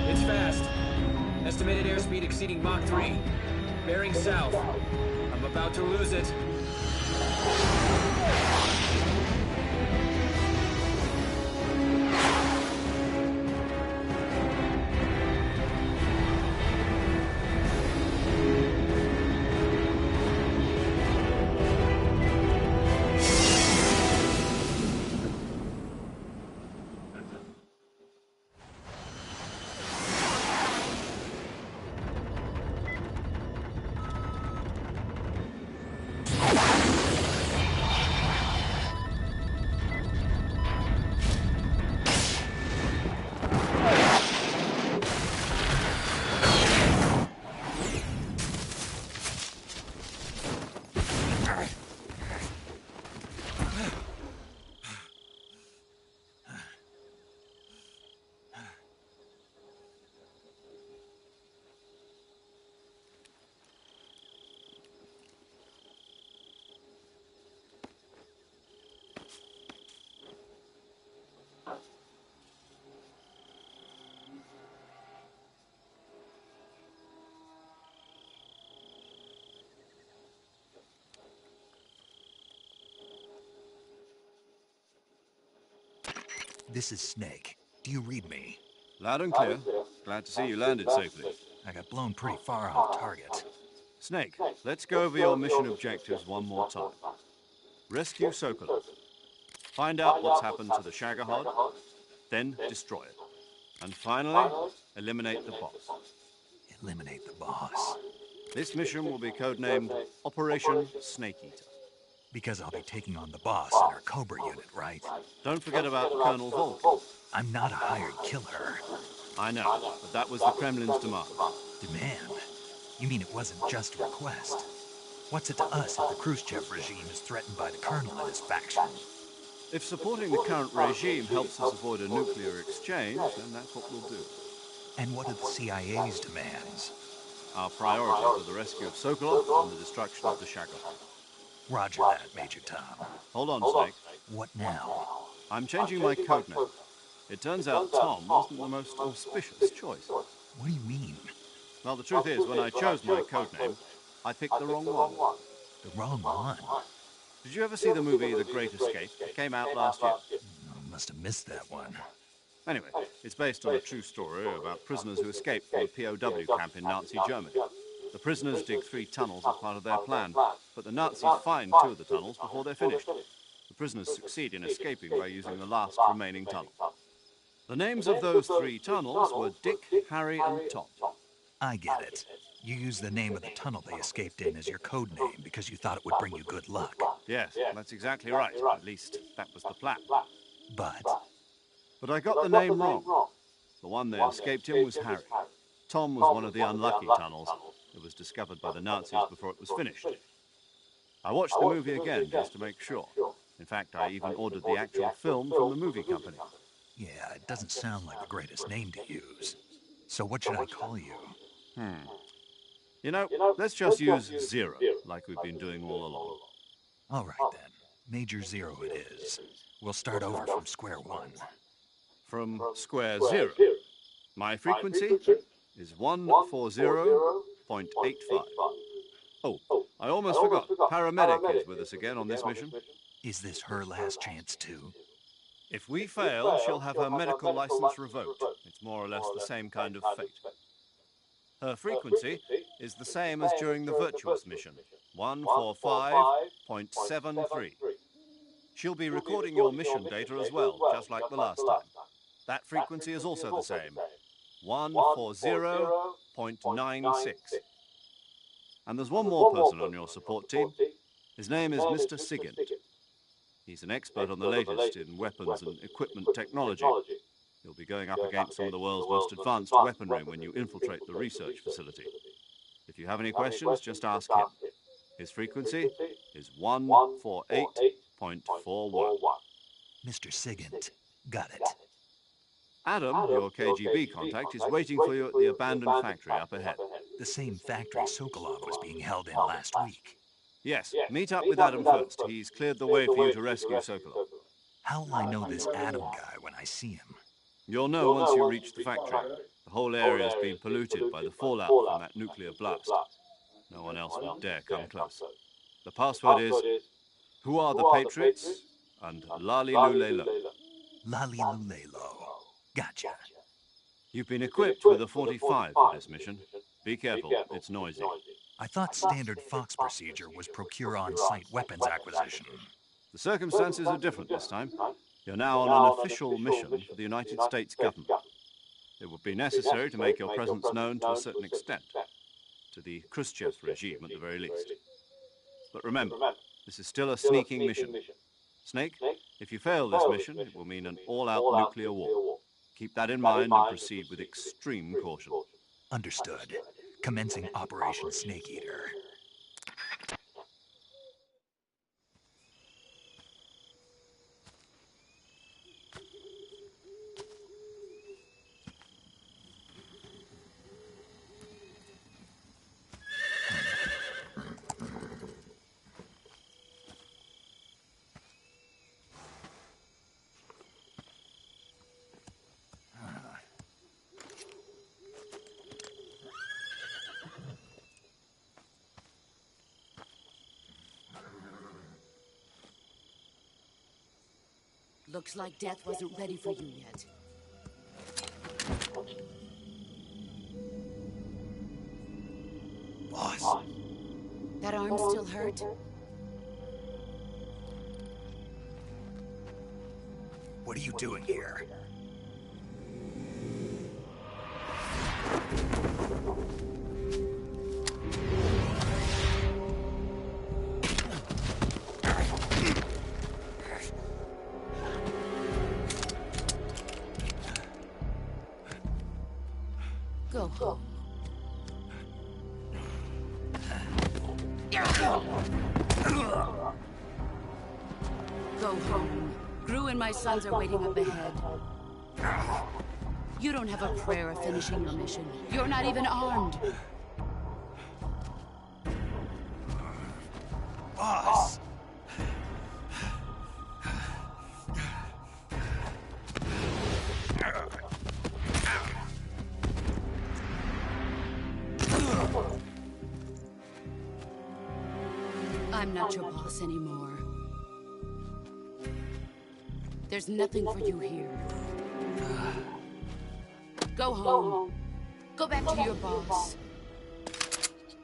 It's fast. Estimated airspeed exceeding Mach 3. Bearing south. I'm about to lose it. This is Snake. Do you read me? Loud and clear. Glad to see you landed safely. I got blown pretty far off target. Snake, let's go over your mission objectives one more time. Rescue Sokolov. Find out what's happened to the Shagohod, then destroy it. And finally, eliminate the boss. Eliminate the boss. This mission will be codenamed Operation Snake Eater. Because I'll be taking on the boss in our Cobra unit, right? Don't forget about Colonel Volk. I'm not a hired killer. I know, but that was the Kremlin's demand. Demand? You mean it wasn't just a request? What's it to us if the Khrushchev regime is threatened by the Colonel and his faction? If supporting the current regime helps us avoid a nuclear exchange, then that's what we'll do. And what are the CIA's demands? Our priorities are the rescue of Sokolov and the destruction of the Shagohod. Roger that, Major Tom. Hold on, Snake. What now? I'm changing my codename. It turns out Tom wasn't the most auspicious choice. What do you mean? Well, the truth is, when I chose my codename, I picked the wrong one. The wrong one? Did you ever see the movie The Great Escape? It came out last year. I must have missed that one. Anyway, it's based on a true story about prisoners who escaped from a POW camp in Nazi Germany. The prisoners dig 3 tunnels as part of their plan, but the Nazis find 2 of the tunnels before they're finished. The prisoners succeed in escaping by using the last remaining tunnel. The names of those 3 tunnels were Dick, Harry, and Tom. I get it. You used the name of the tunnel they escaped in as your code name because you thought it would bring you good luck. Yes, that's exactly right. At least, that was the plan. But I got the name wrong. The one they escaped in was Harry. Tom was one of the unlucky tunnels. It was discovered by the Nazis before it was finished. I watched the movie again just to make sure. In fact, I even ordered the actual film from the movie company. Yeah, it doesn't sound like the greatest name to use. So what should I call you? You know, let's just use Zero, like we've been doing all along. All right, then. Major Zero it is. We'll start over from square one. From square 0. My frequency is 140.85. Oh, I almost forgot. Paramedic is with us again on this mission. Is this her last chance, too? If we fail, she'll have her medical license revoked. It's more or less the same kind of fate. Her frequency is the same as during the Virtuous mission, 145.73. She'll be recording your mission data as well, just like the last time. That frequency is also the same, 140.96. And there's one more person on your support team. His name is Mr. Sigint. He's an expert on the latest in weapons and equipment technology. You'll be going up against some of the world's most advanced weaponry when you infiltrate the research facility. If you have any questions, just ask him. His frequency is 148.41. Mr. Sigint, got it. Adam, your KGB contact, is waiting for you at the abandoned factory up ahead. The same factory Sokolov was being held in last week. Yes, meet up with Adam first. He's cleared the way for you to rescue Sokolov. How will I know this Adam guy when I see him? You'll know once you reach the factory. The whole area's been polluted by the fallout from that nuclear blast. No one else will dare come close. The password is, "Who are the Patriots?" and "Lali Lulelo." Lali Lulelo. Gotcha. You've been equipped with a 45 for this mission. Be careful, it's noisy. I thought standard Fox procedure was procure on-site weapons acquisition. The circumstances are different this time. You're now on an official mission for the United States government. It would be necessary to make your presence known to a certain extent, to the Khrushchev regime at the very least. But remember, this is still a sneaking mission. Snake, if you fail this mission, it will mean an all-out nuclear war. Keep that in mind and proceed with extreme caution. Understood. Commencing Operation Snake Eater. Looks like death wasn't ready for you yet. Boss. That arm still hurt? What are you doing here? Go home. Go home. Gru and my sons are waiting up ahead. You don't have a prayer of finishing your mission. You're not even armed. Boss! I'm not your boss anymore. There's nothing for you here. Go home. Go back to your boss.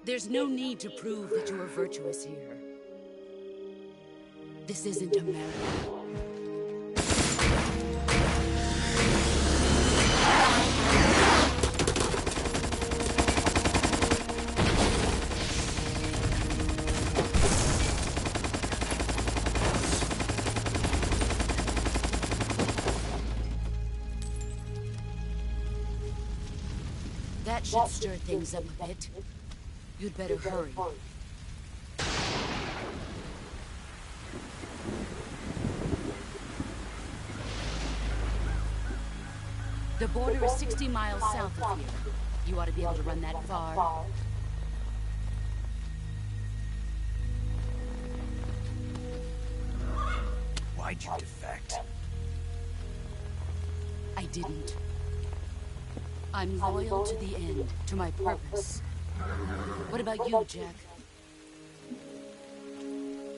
There's no need to prove that you are virtuous here. This isn't America. That should stir things up a bit. You'd better hurry. The border is 60 miles south of here. You ought to be able to run that far. Why'd you defect? I didn't. I'm loyal to the end, to my purpose. What about you, Jack?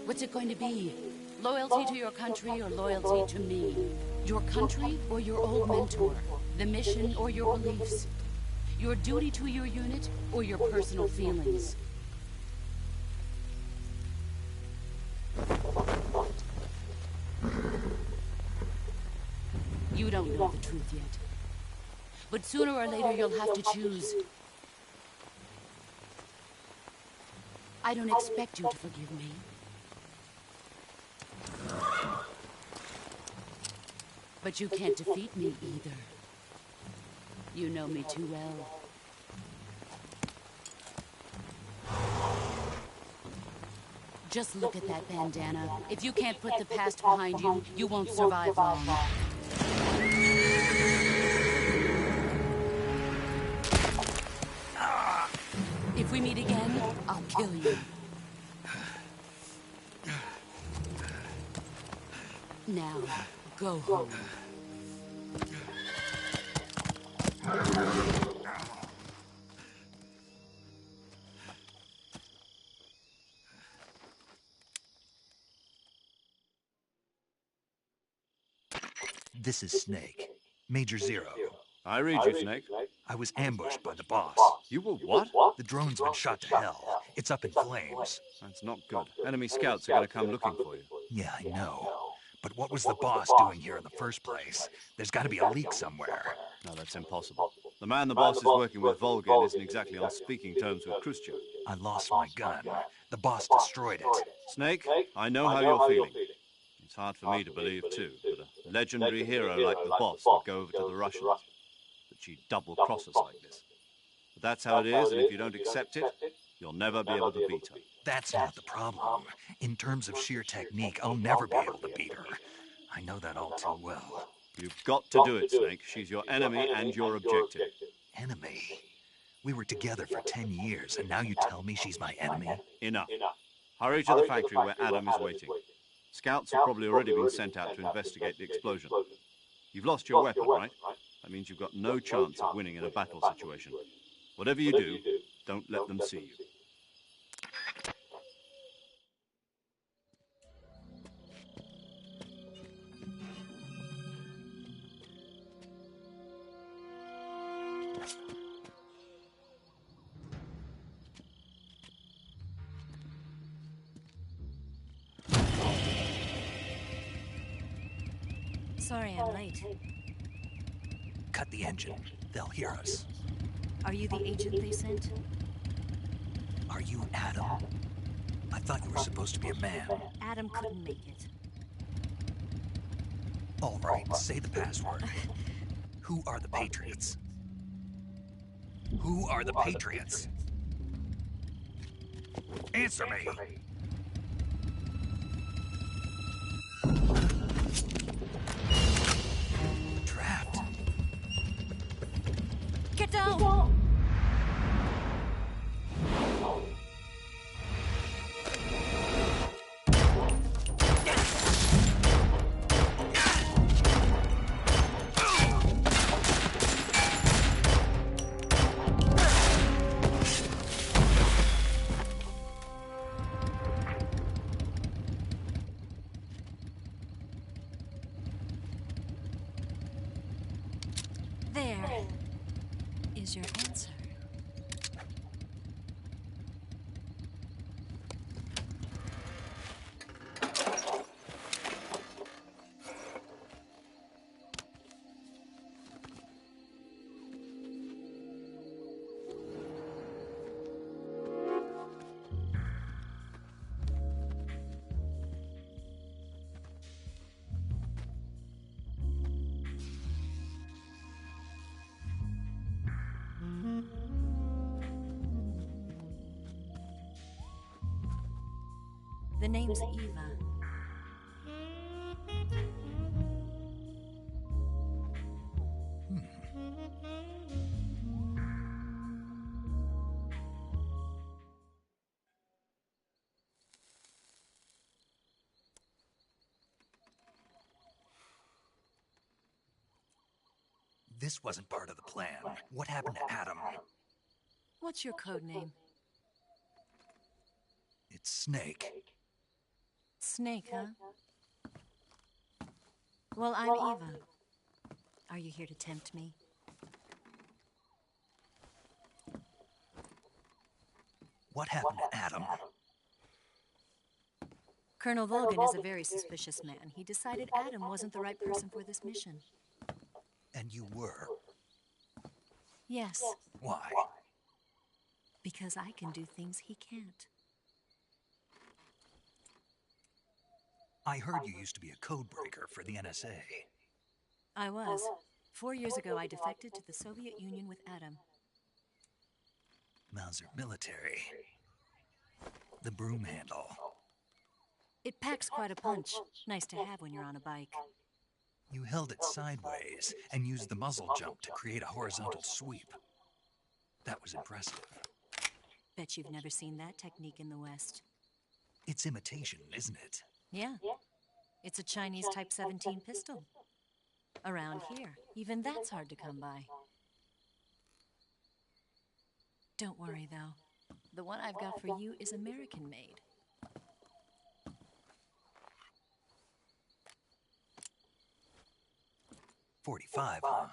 What's it going to be? Loyalty to your country or loyalty to me? Your country or your old mentor? The mission or your beliefs? Your duty to your unit or your personal feelings? You don't know the truth yet. But sooner or later, you'll have to choose. I don't expect you to forgive me. But you can't defeat me either. You know me too well. Just look at that bandana. If you can't put the past behind you, you won't survive long. If we meet again, I'll kill you. Now, go home. This is Snake. Major Zero. I read you, Snake. I was ambushed by the boss. You were what? The drone's been shot to hell. It's up in flames. That's not good. Enemy scouts are going to come looking for you. Yeah, I know. But what was the boss doing here in the first place? There's got to be a leak somewhere. No, that's impossible. The man the boss is working with, Volgin, isn't exactly on speaking terms with Khrushchev. I lost my gun. The boss destroyed it. Snake, I know how you're feeling. It's hard for me to believe, too, that a legendary hero like the boss would go over to the Russians. That she'd double-cross us like this. But that's how it is, and if you don't accept it, you'll never be able to beat her. That's not the problem. In terms of sheer technique, I'll never be able to beat her. I know that all too well. You've got to do it, Snake. She's your enemy and your objective. Enemy? We were together for 10 years, and now you tell me she's my enemy? Enough. Hurry to the factory where Adam is waiting. Scouts have probably already been sent out to investigate the explosion. You've lost your weapon, right? That means you've got no chance of winning in a battle situation. Whatever you do, don't let them see you. Sorry I'm late. Cut the engine. They'll hear us. Are you the agent they sent? Are you Adam? I thought you were supposed to be a man. Adam couldn't make it. All right, say the password. Who are the Patriots? Who are the Patriots? Answer me! Trapped. Get down! There is your answer. The name's Eva. This wasn't part of the plan. What happened to Adam? What's your code name? It's Snake. Snake, huh? Well, I'm Eva. Are you here to tempt me? What happened to Adam? Colonel Volgan is a very suspicious man. He decided Adam wasn't the right person for this mission. And you were? Yes. Why? Because I can do things he can't. I heard you used to be a code breaker for the NSA. I was. 4 years ago, I defected to the Soviet Union with Adam. Mauser military. The broom handle. It packs quite a punch. Nice to have when you're on a bike. You held it sideways and used the muzzle jump to create a horizontal sweep. That was impressive. Bet you've never seen that technique in the West. It's imitation, isn't it? Yeah. It's a Chinese Type 17 pistol. Around here, even that's hard to come by. Don't worry, though. The one I've got for you is American-made. .45, huh?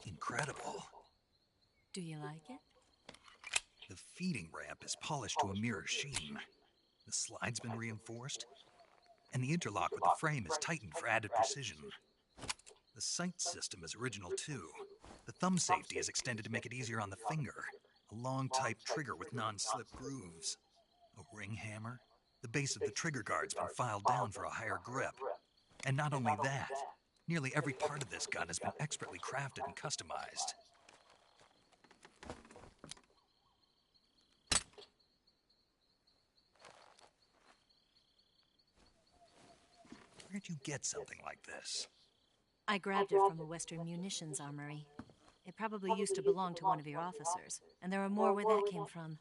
Incredible. Do you like it? The feeding ramp is polished to a mirror sheen. The slide's been reinforced, and the interlock with the frame is tightened for added precision. The sight system is original too. The thumb safety is extended to make it easier on the finger. A long type trigger with non-slip grooves. A ring hammer. The base of the trigger guard's been filed down for a higher grip. And not only that, nearly every part of this gun has been expertly crafted and customized. Where'd you get something like this? I grabbed it from a Western munitions armory. It probably used to belong to one of your officers, and there are more where that came from.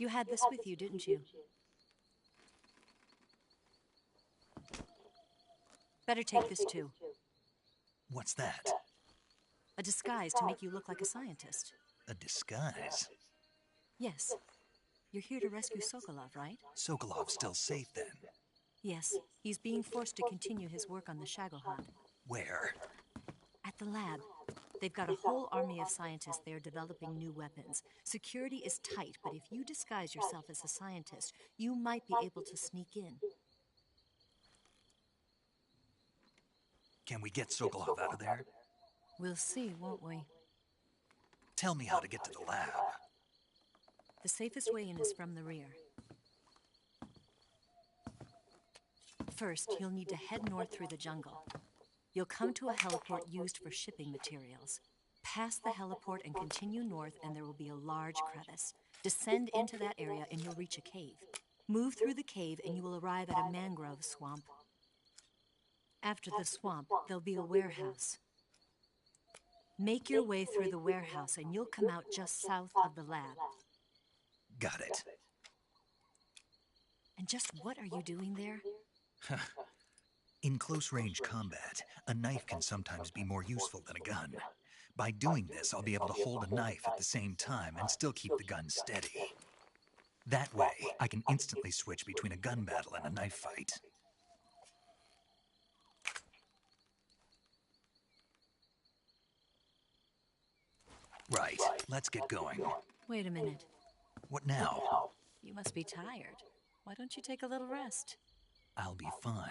You had this with you, didn't you? Better take this too. What's that? A disguise to make you look like a scientist. A disguise? Yes. You're here to rescue Sokolov, right? Sokolov's still safe then? Yes. He's being forced to continue his work on the Shagohod. Where? At the lab. They've got a whole army of scientists there developing new weapons. Security is tight, but if you disguise yourself as a scientist, you might be able to sneak in. Can we get Sokolov out of there? We'll see, won't we? Tell me how to get to the lab. The safest way in is from the rear. First, you'll need to head north through the jungle. You'll come to a heliport used for shipping materials. Pass the heliport and continue north, and there will be a large crevice. Descend into that area and you'll reach a cave. Move through the cave and you will arrive at a mangrove swamp. After the swamp, there'll be a warehouse. Make your way through the warehouse and you'll come out just south of the lab. Got it. And just what are you doing there? In close-range combat, a knife can sometimes be more useful than a gun. By doing this, I'll be able to hold a knife at the same time and still keep the gun steady. That way, I can instantly switch between a gun battle and a knife fight. Right, let's get going. Wait a minute. What now? You must be tired. Why don't you take a little rest? I'll be fine.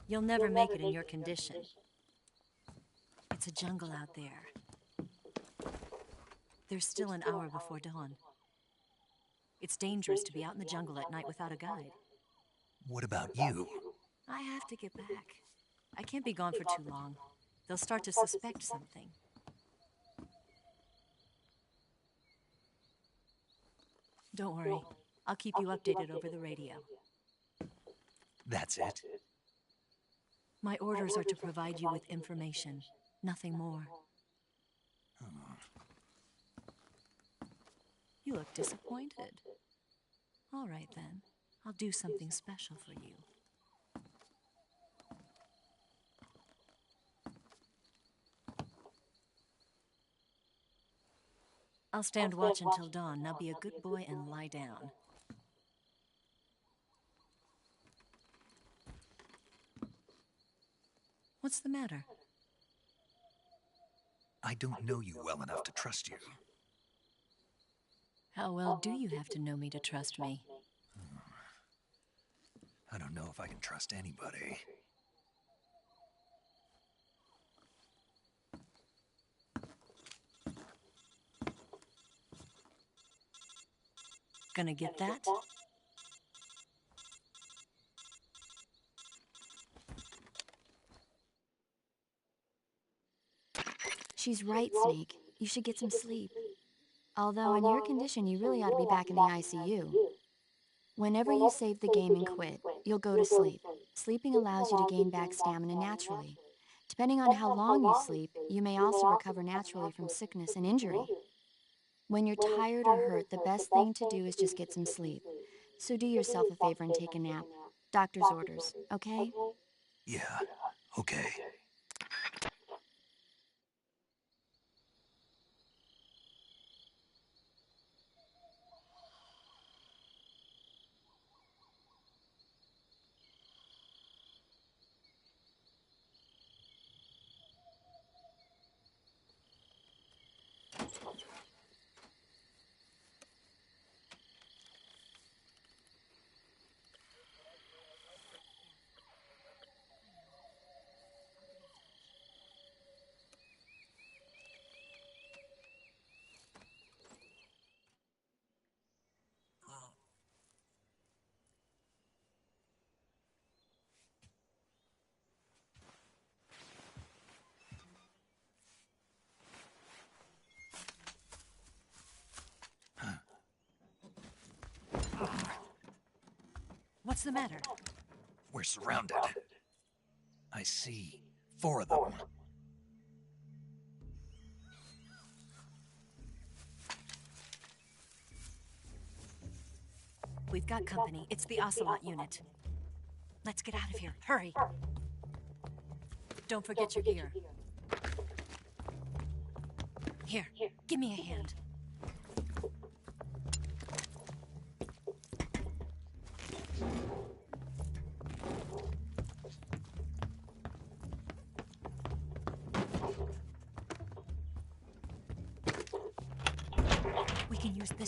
You'll never make it in your condition. It's a jungle out there. There's still an hour before dawn. It's dangerous to be out in the jungle at night without a guide. What about you? I have to get back. I can't be gone for too long. They'll start to suspect something. Don't worry. I'll keep you updated over the radio. That's it? My orders are to provide you with information, nothing more. You look disappointed. All right, then. I'll do something special for you. I'll stand watch until dawn. Now be a good boy and lie down. What's the matter? I don't know you well enough to trust you. How well do you have to know me to trust me? I don't know if I can trust anybody. Gonna get that? She's right, Snake. You should get some sleep. Although in your condition, you really ought to be back in the ICU. Whenever you save the game and quit, you'll go to sleep. Sleeping allows you to gain back stamina naturally. Depending on how long you sleep, you may also recover naturally from sickness and injury. When you're tired or hurt, the best thing to do is just get some sleep. So do yourself a favor and take a nap. Doctor's orders, okay? Yeah, okay. What's the matter? We're surrounded. I see 4 of them. We've got company. It's the Ocelot unit. Let's get out of here. Hurry. Don't forget your gear. Here, give me a hand.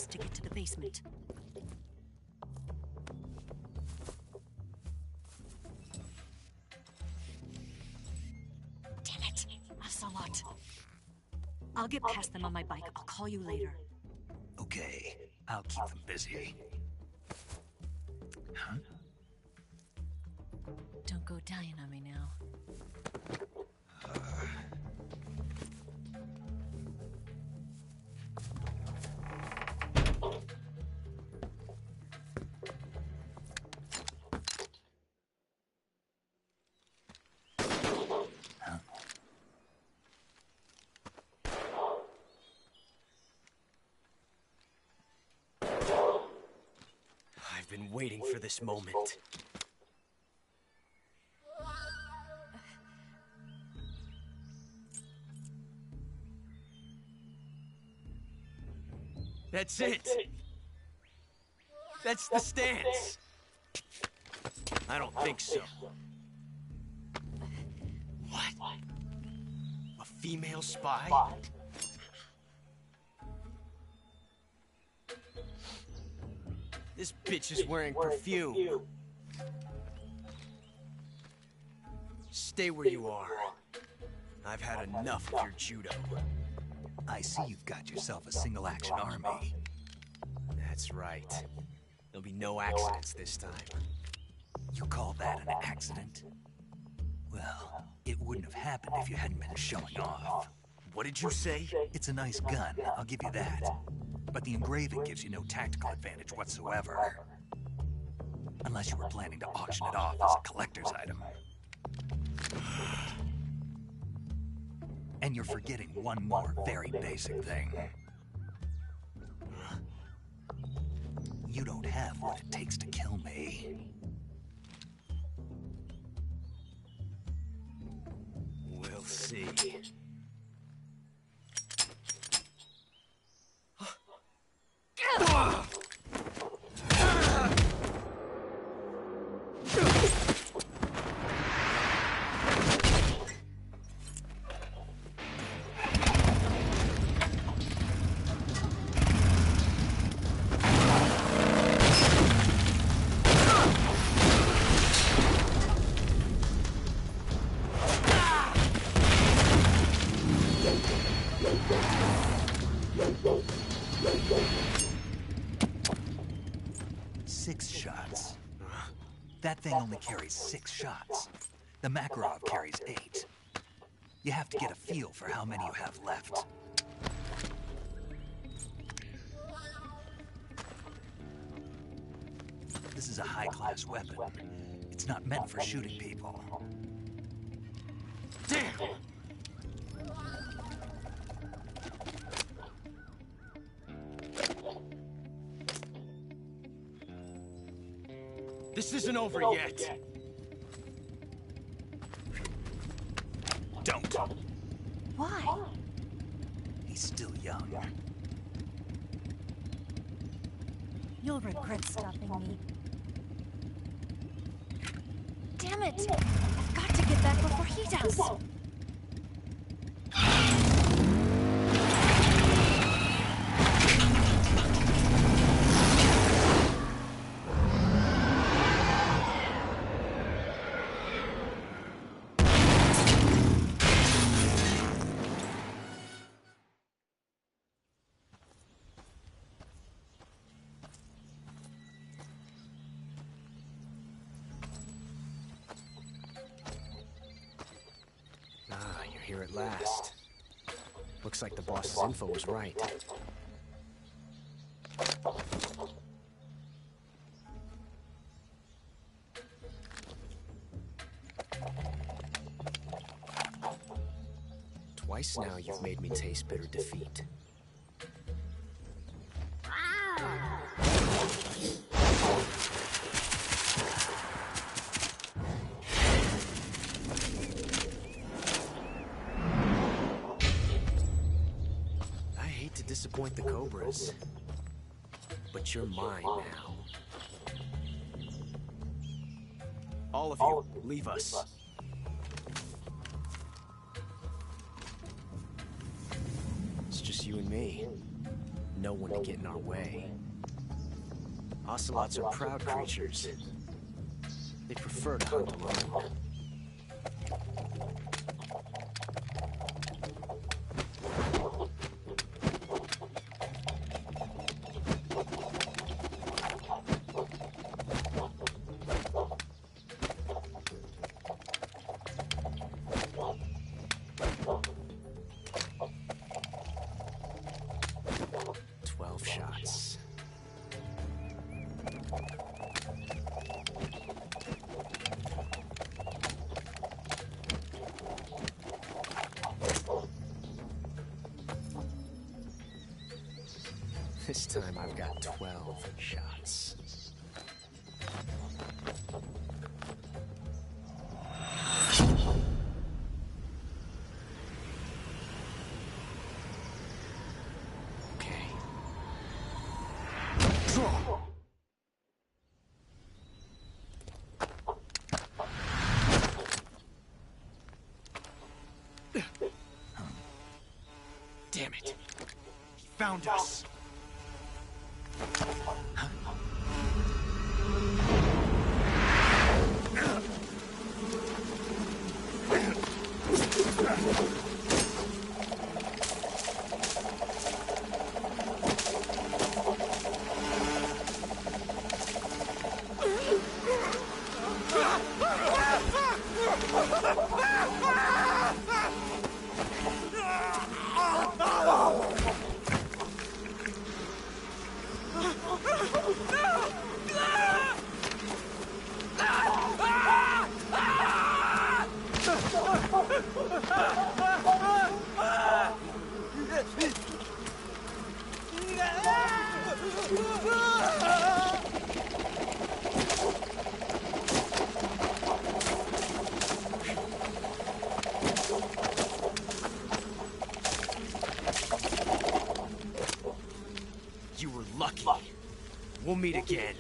this to get to the basement. Damn it! Ocelot. I'll get past them on my bike. I'll call you later. Okay, I'll keep them busy. Huh? Don't go dying on me now. I've been waiting for this moment. That's it. That's the stance. I don't think so. What? A female spy? This bitch is wearing perfume. Stay where you are. I've had enough of your judo. I see you've got yourself a single-action army. That's right. There'll be no accidents this time. You call that an accident? Well, it wouldn't have happened if you hadn't been showing off. What did you say? It's a nice gun, I'll give you that. But the engraving gives you no tactical advantage whatsoever. Unless you were planning to auction it off as a collector's item. And you're forgetting one more very basic thing. You don't have what it takes to kill me. We'll see. That thing only carries 6 shots. The Makarov carries 8. You have to get a feel for how many you have left. This is a high-class weapon. It's not meant for shooting people. Damn! This isn't over yet. Don't. Why? He's still young. You'll regret stopping me. Damn it! I've got to get back before he does. Here at last. Looks like the boss's info was right. Twice now you've made me taste bitter defeat. Disappoint the Cobras, but you're mine now. All of you, leave us. It's just you and me. no one to get in our way. Ocelots are proud creatures. They prefer to hunt alone. 12 shots. This time I've got 12 shots. Okay. Draw! Damn it. He found us. You were lucky. We'll meet again.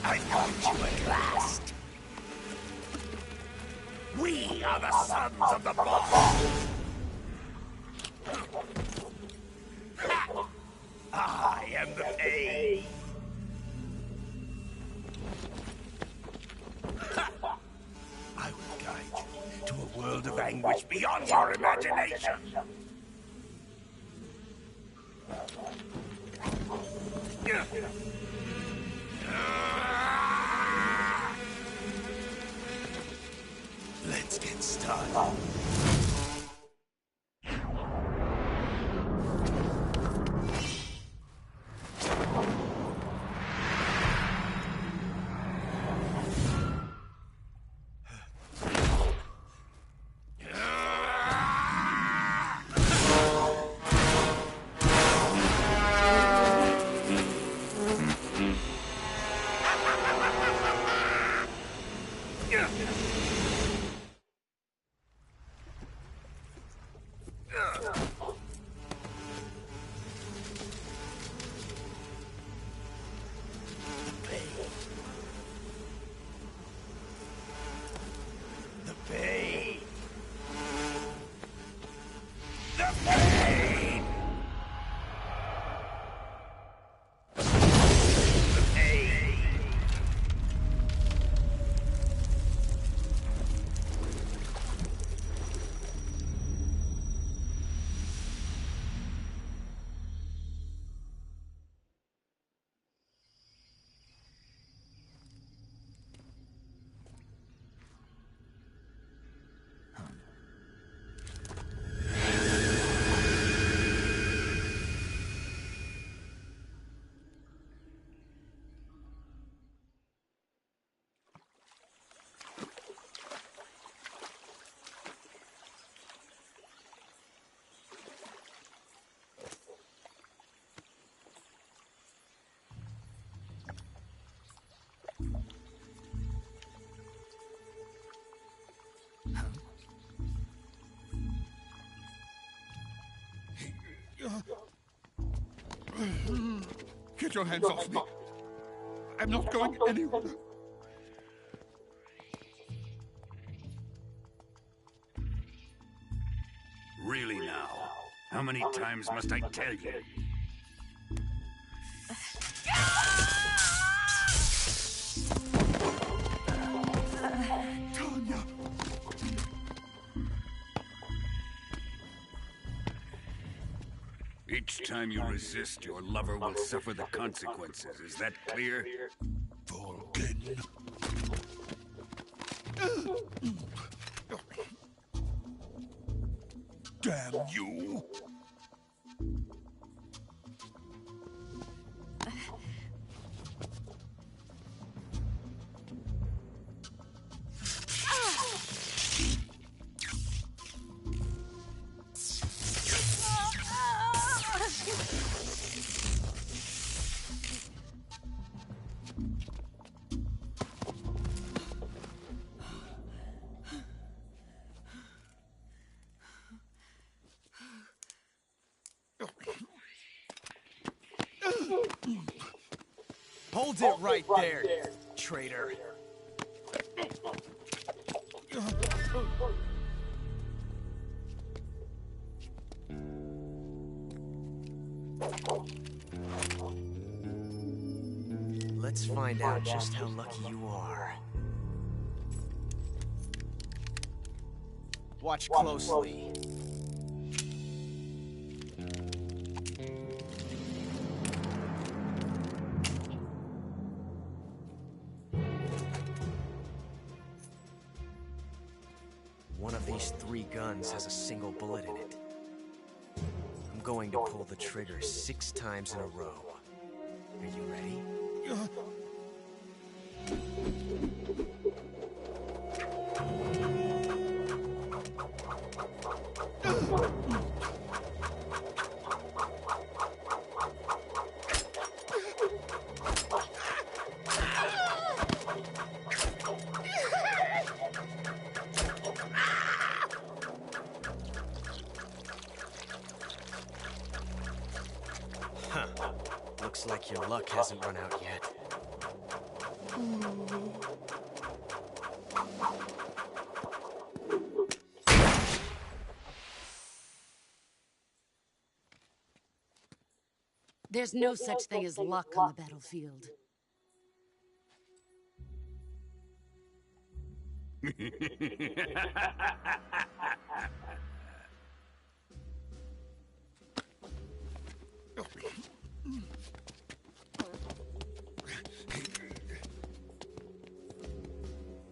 I found you at last. We are the sons of the boss. I am the pain. I will guide you to a world of anguish beyond your imagination. Let's get started. Get your hands off me. I'm not going anywhere. Really now? How many times must I tell you? Tanya! Each time you resist, your lover will suffer the consequences. Is that clear? Vulcan. Damn you! Hold it right there, traitor. Let's find out just how lucky you are. Watch closely. One of these 3 guns has a single bullet in it. I'm going to pull the trigger 6 times in a row. Are you ready? Huh. Looks like your luck hasn't run out yet. There's no such thing as luck on the battlefield.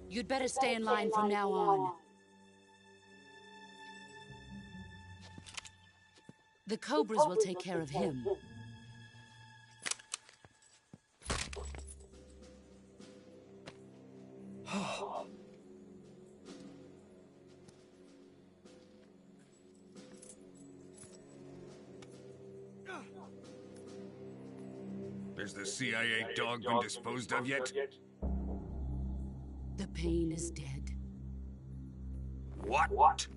You'd better stay in line from now on. The Cobras will take care of him. Has the CIA dog been disposed of yet? The pain is dead. What?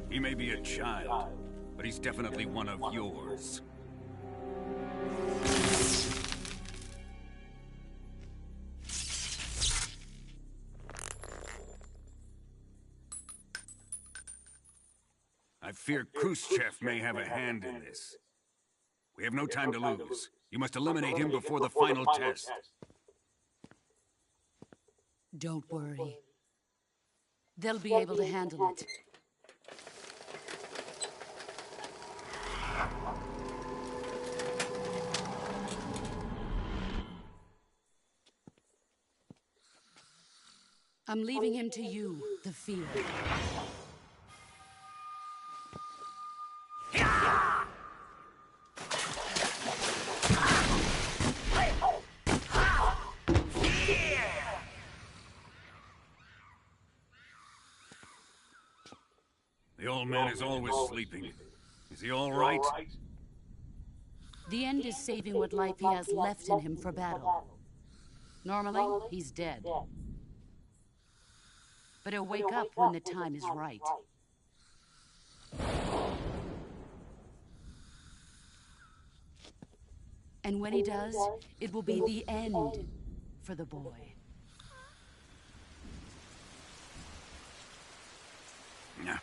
He may be a child, but he's definitely one of yours. I fear Khrushchev may have a hand in this. We have no time to lose. You must eliminate him before the final test. Don't worry. They'll be able to handle it. I'm leaving him to you, the field. The old man is always sleeping. Is he all right? The end is saving what life he has left in him for battle. Normally, he's dead. But he'll wake up when the time is right. And when he does, it will be the end for the boy. Yeah.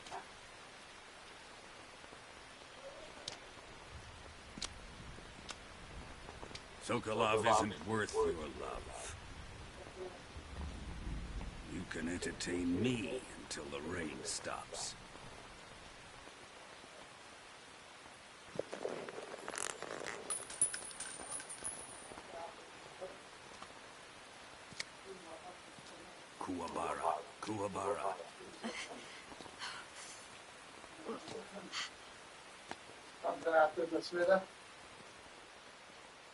Sokolov isn't worth your love. You can entertain me until the rain stops. Kuwabara.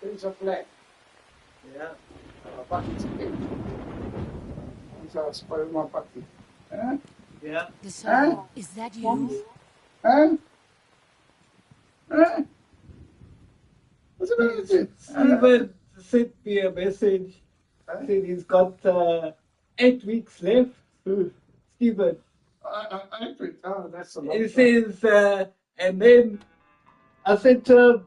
Things are black. Yeah. Bucket's big. These are spoil my bucket. Huh? Yeah. Huh? Is that you? Huh? Huh? What's about it? Steven sent me a message. Said he's got 8 weeks left. Steven. 8 weeks? Oh, that's a lot. He says, and then I said to him,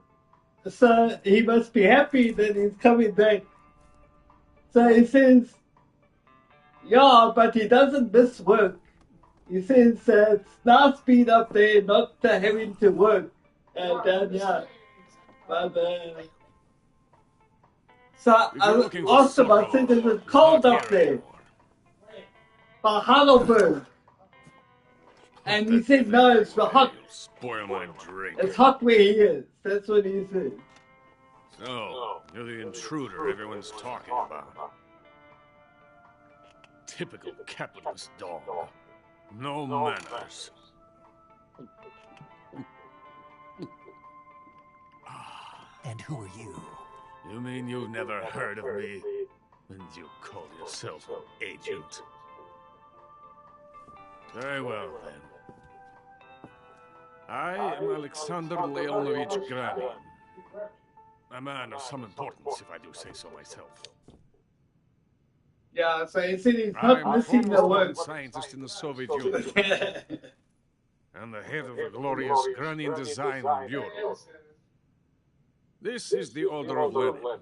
so he must be happy that he's coming back. So he says, yeah, but he doesn't miss work. He says it's nice being up there, not having to work down here. But, so I asked him, I said, is it cold up there? By Heidelberg. And he said, no, it's hot. Spoil my drink. It's hot where he is. That's what he said. So, you're the intruder everyone's talking about. Typical capitalist dog. No manners. And who are you? You mean you've never heard of me? And you call yourself an agent? Very well, then. I am Alexander Leonovich Granin. A man of some importance, if I do say so myself. Yeah, so he said he's not missing the work. I'm a scientist in the Soviet Union. And the head of the glorious Granin Design Bureau. This is the Order of Lenin.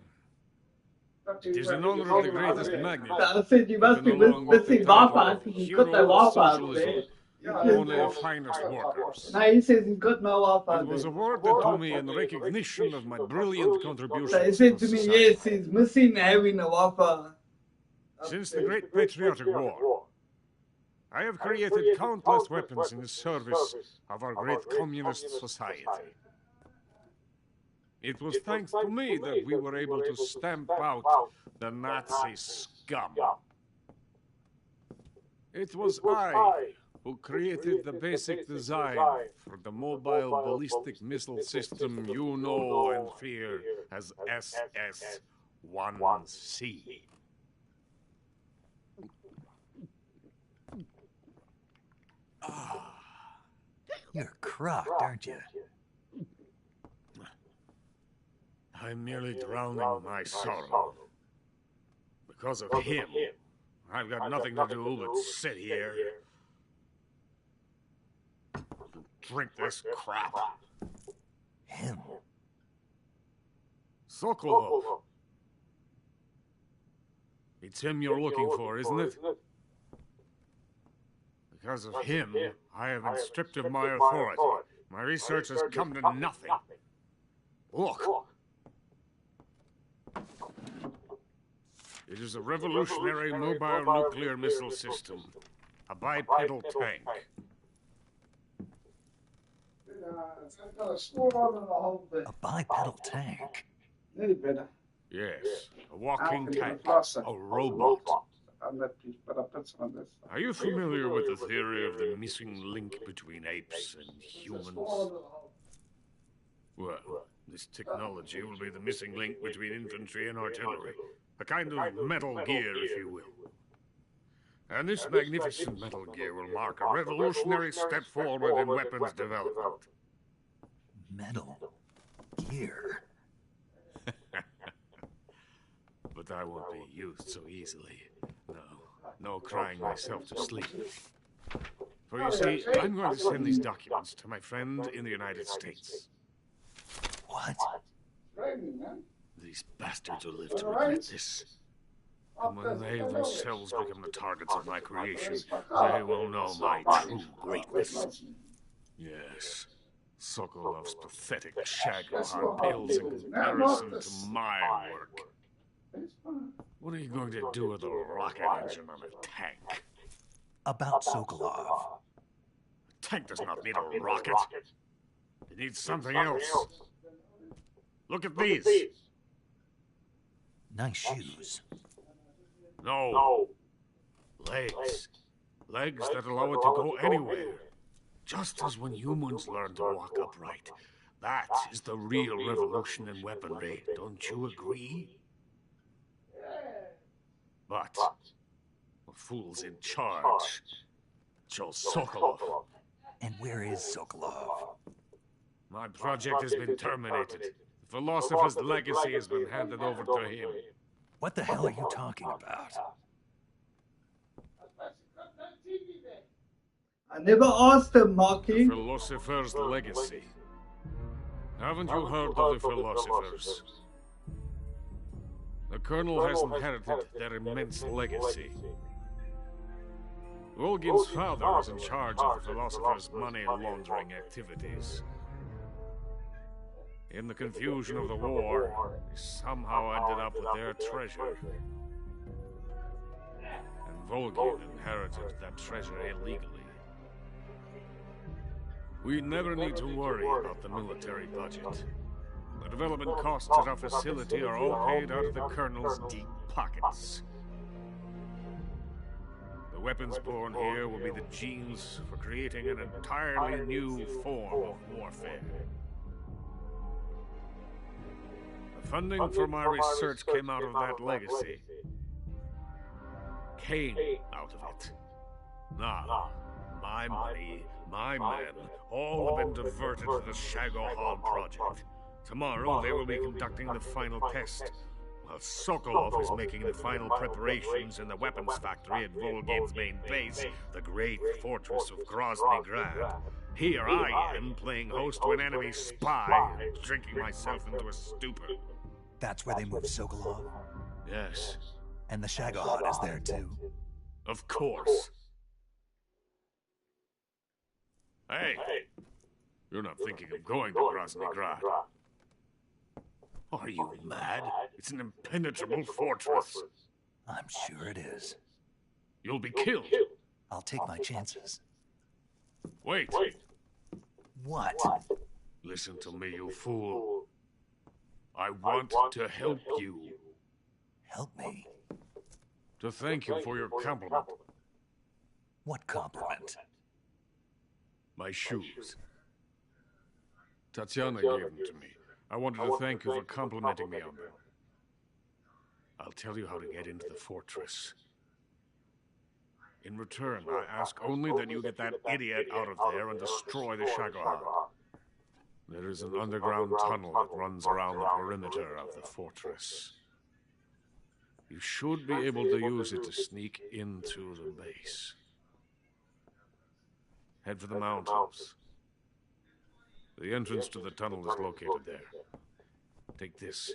It is in honor of the greatest magnate. I said you must be missing Wi-Fi because he's got no Wi-Fi there. Only the finest workers. No, he says he's got no Wi-Fi. It was awarded to me in recognition of my brilliant contributions. So he said to me, yes, he's missing having a Wi-Fi. Since the Great Patriotic War, I have created countless weapons in the service of our great communist society. It was thanks to me that we were able to stamp out the Nazi scum. It was I who created the basic design for the mobile ballistic missile system you know and fear as SS-1C. You're crocked, aren't you? I'm merely drowning my sorrow. Because of him, I've got nothing to do but sit here and drink this crap. Him? Sokolov. It's him you're looking for, isn't it? Because of him, I have been stripped of my authority. My research has come to nothing. Look. It is a revolutionary mobile nuclear missile system. A bipedal tank. A bipedal tank? Yes, a walking tank. A robot. Are you familiar with the theory of the missing link between apes and humans? Well, this technology will be the missing link between infantry and artillery. A kind of metal gear, if you will. And this magnificent metal gear will mark a revolutionary step forward in weapons development. Metal gear? I won't be used so easily. No crying myself to sleep. For you see, I'm going to send these documents to my friend in the United States. What? These bastards will live to regret this. And when they themselves become the targets of my creation, they will know my true greatness. Yes, Sokolov's pathetic Shagohod pales in comparison to my work. What are you going to do with a rocket engine on a tank? About Sokolov. A tank does not need a rocket. It needs something else. Look at these. Nice shoes. No. Legs. Legs that allow it to go anywhere. Just as when humans learn to walk upright. That is the real revolution in weaponry. Don't you agree? But the fool's in charge. Joe Sokolov. And where is Sokolov? My project has been terminated. The philosopher's legacy has been handed over to him. What the hell are you talking about? I never asked him, Marky. The philosopher's legacy. Haven't you heard of the philosophers? The Colonel has inherited their immense legacy. Volgin's father was in charge of the philosophers' money laundering activities. In the confusion of the war, he somehow ended up with their treasure. And Volgin inherited that treasure illegally. We never need to worry about the military budget. The development costs at our facility are all paid out of the Colonel's deep pockets. The weapons born here will be the genes for creating an entirely new form of warfare. The funding for my research came out of that legacy. Came out of it. Now, my money, my men, all have been diverted to the Shagohod project. Tomorrow, they will be conducting the final test, while Sokolov is making the final preparations in the weapons factory at Volgin's main base, the great fortress of Grozny Grad. Here I am, playing host to an enemy spy, and drinking myself into a stupor. That's where they moved Sokolov? Yes. And the Shagohod is there too? Of course. Hey! You're not thinking of going to Grozny Grad. Are you mad? It's an impenetrable fortress. I'm sure it is. You'll be killed. I'll take my chances. Wait. What? Listen to me, you fool. I want to help you. Help me? To thank you for your compliment. What compliment? My shoes. Tatiana gave them to me. I wanted to thank you for complimenting me on them. I'll tell you how to get into the fortress. In return, I ask only that you get that idiot out of there and destroy the Shagohod. There is an underground tunnel that runs around the perimeter of the fortress. You should be able to use it to sneak into the base. Head for the mountains. The entrance to the tunnel is located there. Take this.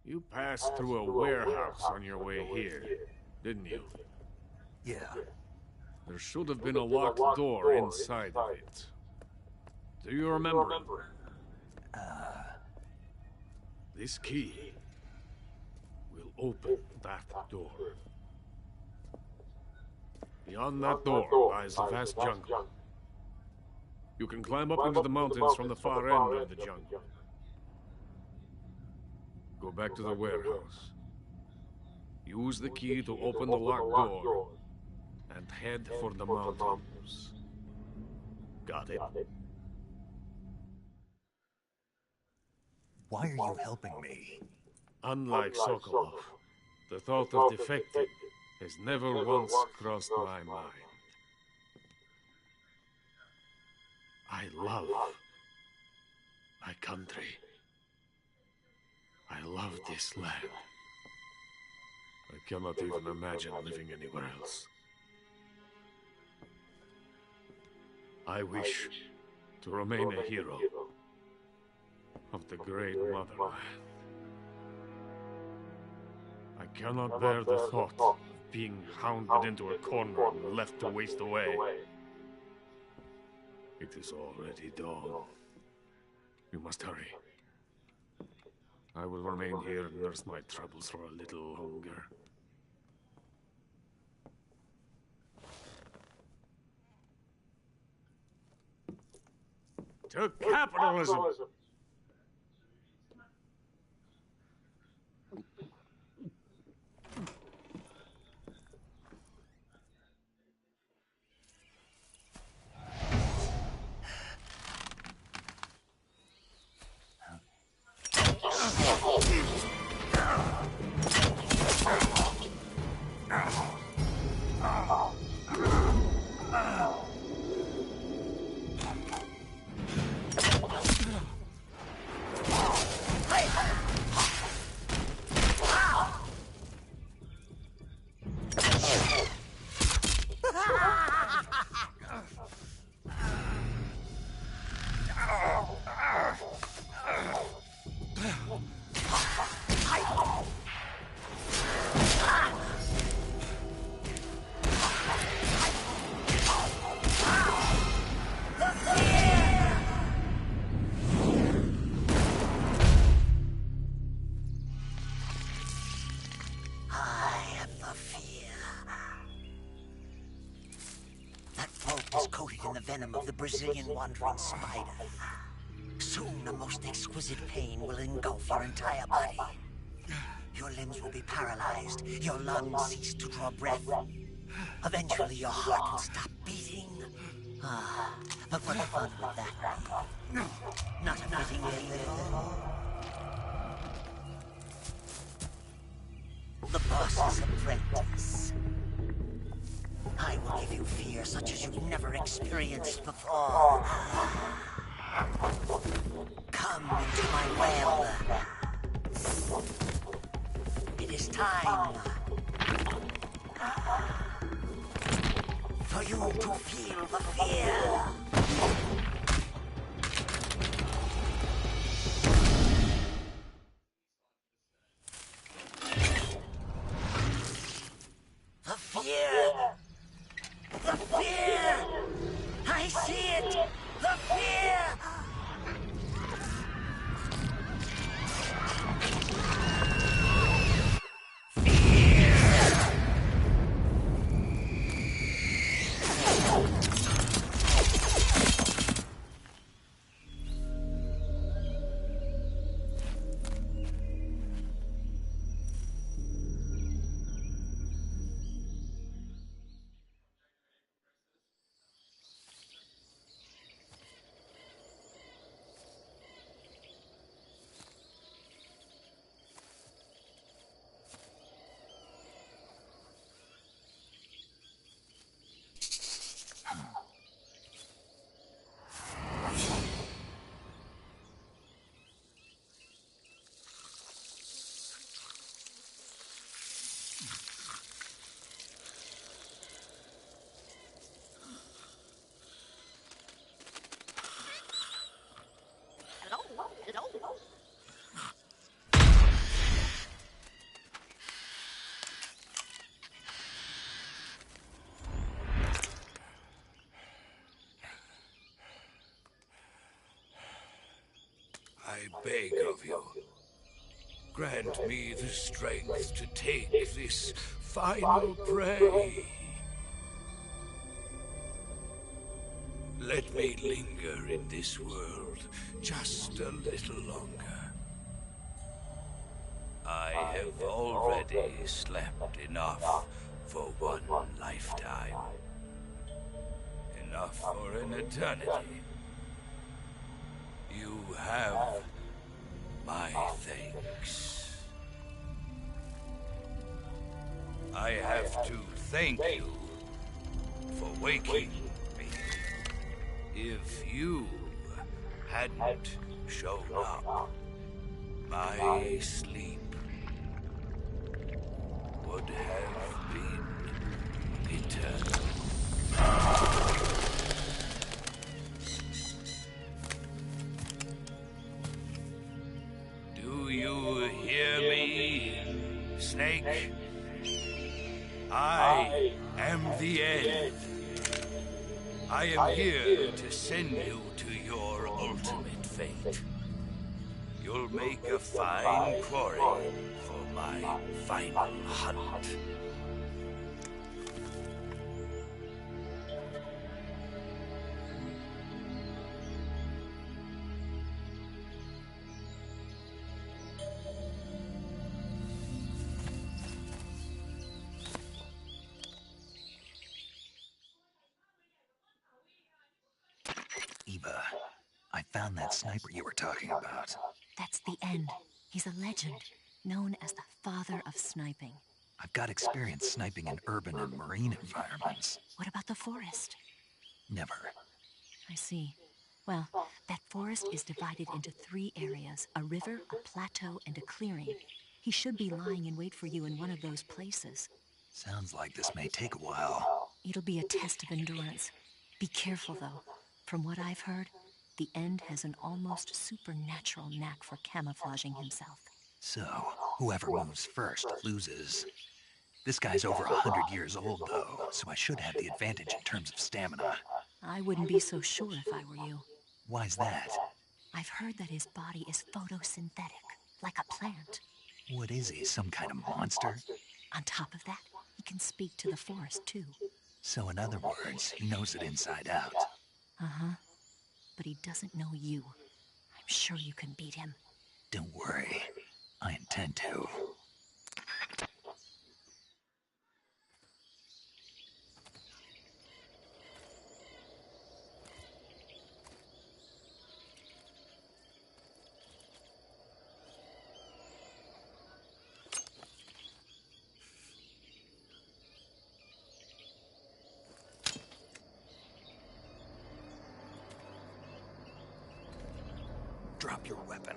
You passed through a warehouse on your way here, didn't you? Yeah. There should have been a locked door inside of it. Do you remember? This key will open that door. Beyond that door lies the vast jungle. You can climb up into the mountains from the far end of the jungle. Go back to the warehouse. Use the key to open the locked door and head for the mountains. Got it? Why are you helping me? Unlike Sokolov, the thought of defecting has never once crossed my mind. I love my country. I love this land. I cannot even imagine living anywhere else. I wish to remain a hero of the great motherland. I cannot bear the thought of being hounded into a corner and left to waste away. It is already dawn. We must hurry. I will remain here and nurse my troubles for a little longer. To capitalism! In the venom of the Brazilian wandering spider. Soon a most exquisite pain will engulf your entire body. Your limbs will be paralyzed, your lungs cease to draw breath. Eventually your heart will stop beating. But what fun would that be? Not a fitting end at all. The boss's apprentice. I will give you fear such as you've never experienced before. Come into my well. It is time for you to feel the fear. The fear! The fear! I see it! The fear! I beg of you, grant me the strength to take this final prey. Let me linger in this world just a little longer. I have already slept enough for one lifetime. Enough for an eternity. You have my thanks. I have to thank you for waking me If you hadn't shown up, my sleep would have been eternal. Do you hear me, Snake? I am the end. I am here to send you to your ultimate fate. You'll make a fine quarry for my final hunt. Eva, I found that sniper you were talking about. That's the end. He's a legend, known as the father of sniping. I've got experience sniping in urban and marine environments. What about the forest? Never. I see. Well, that forest is divided into 3 areas, a river, a plateau, and a clearing. He should be lying in wait for you in one of those places. Sounds like this may take a while. It'll be a test of endurance. Be careful, though. From what I've heard, the End has an almost supernatural knack for camouflaging himself. So, whoever moves first loses. This guy's over 100 years old, though, so I should have the advantage in terms of stamina. I wouldn't be so sure if I were you. Why's that? I've heard that his body is photosynthetic, like a plant. What is he, some kind of monster? On top of that, he can speak to the forest, too. So in other words, he knows it inside out. Uh-huh. But he doesn't know you. I'm sure you can beat him. Don't worry. I intend to. Drop your weapon.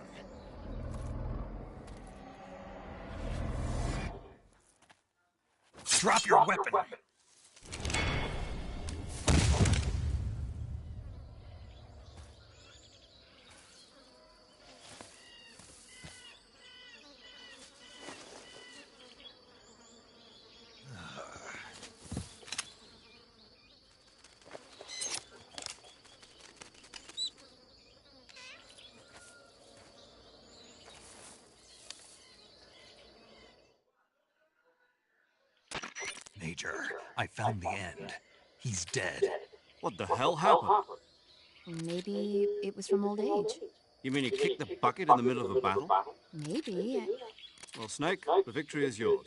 Drop your weapon! Major, I found the End. He's dead. What the hell happened? Maybe it was from old age. You mean he kicked the bucket in the middle of a battle? Maybe. Well, Snake, the victory is yours.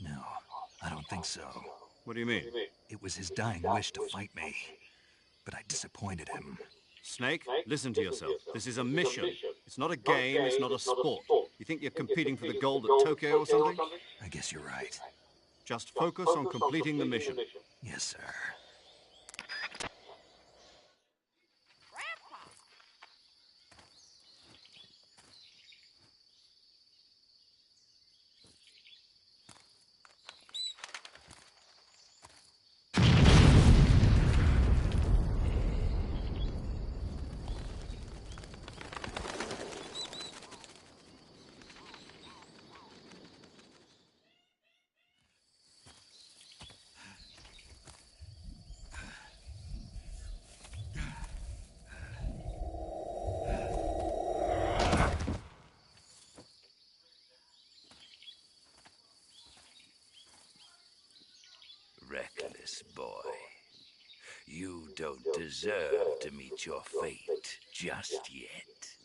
No, I don't think so. What do you mean? It was his dying wish to fight me, but I disappointed him. Snake, listen to yourself. This is a mission. It's not a game, it's not a sport. You think you're competing for the gold at Tokyo or something? I guess you're right. Just focus on completing the mission. Yes, sir. Reckless boy. You don't deserve to meet your fate just yet.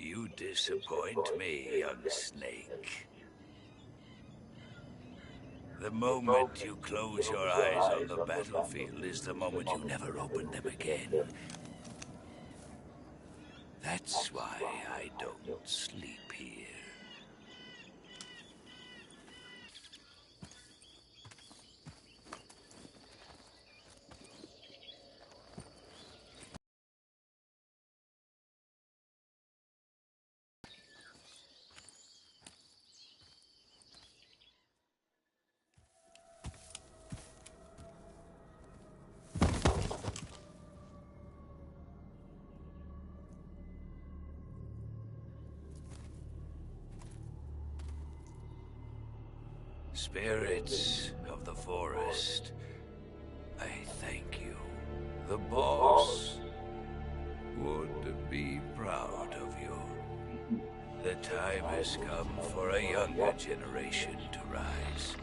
You disappoint me, young snake. The moment you close your eyes on the battlefield is the moment you never open them again. That's why I don't sleep here. Spirits of the forest, I thank you. The boss would be proud of you. The time has come for a younger generation to rise.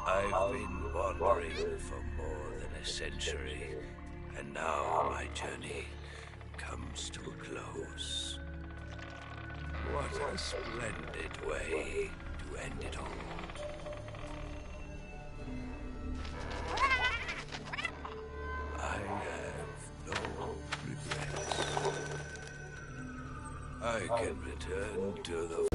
I've been wandering for more than a century, and now my journey comes to a close. What a splendid way to end it all. I have no regrets. I can return to the...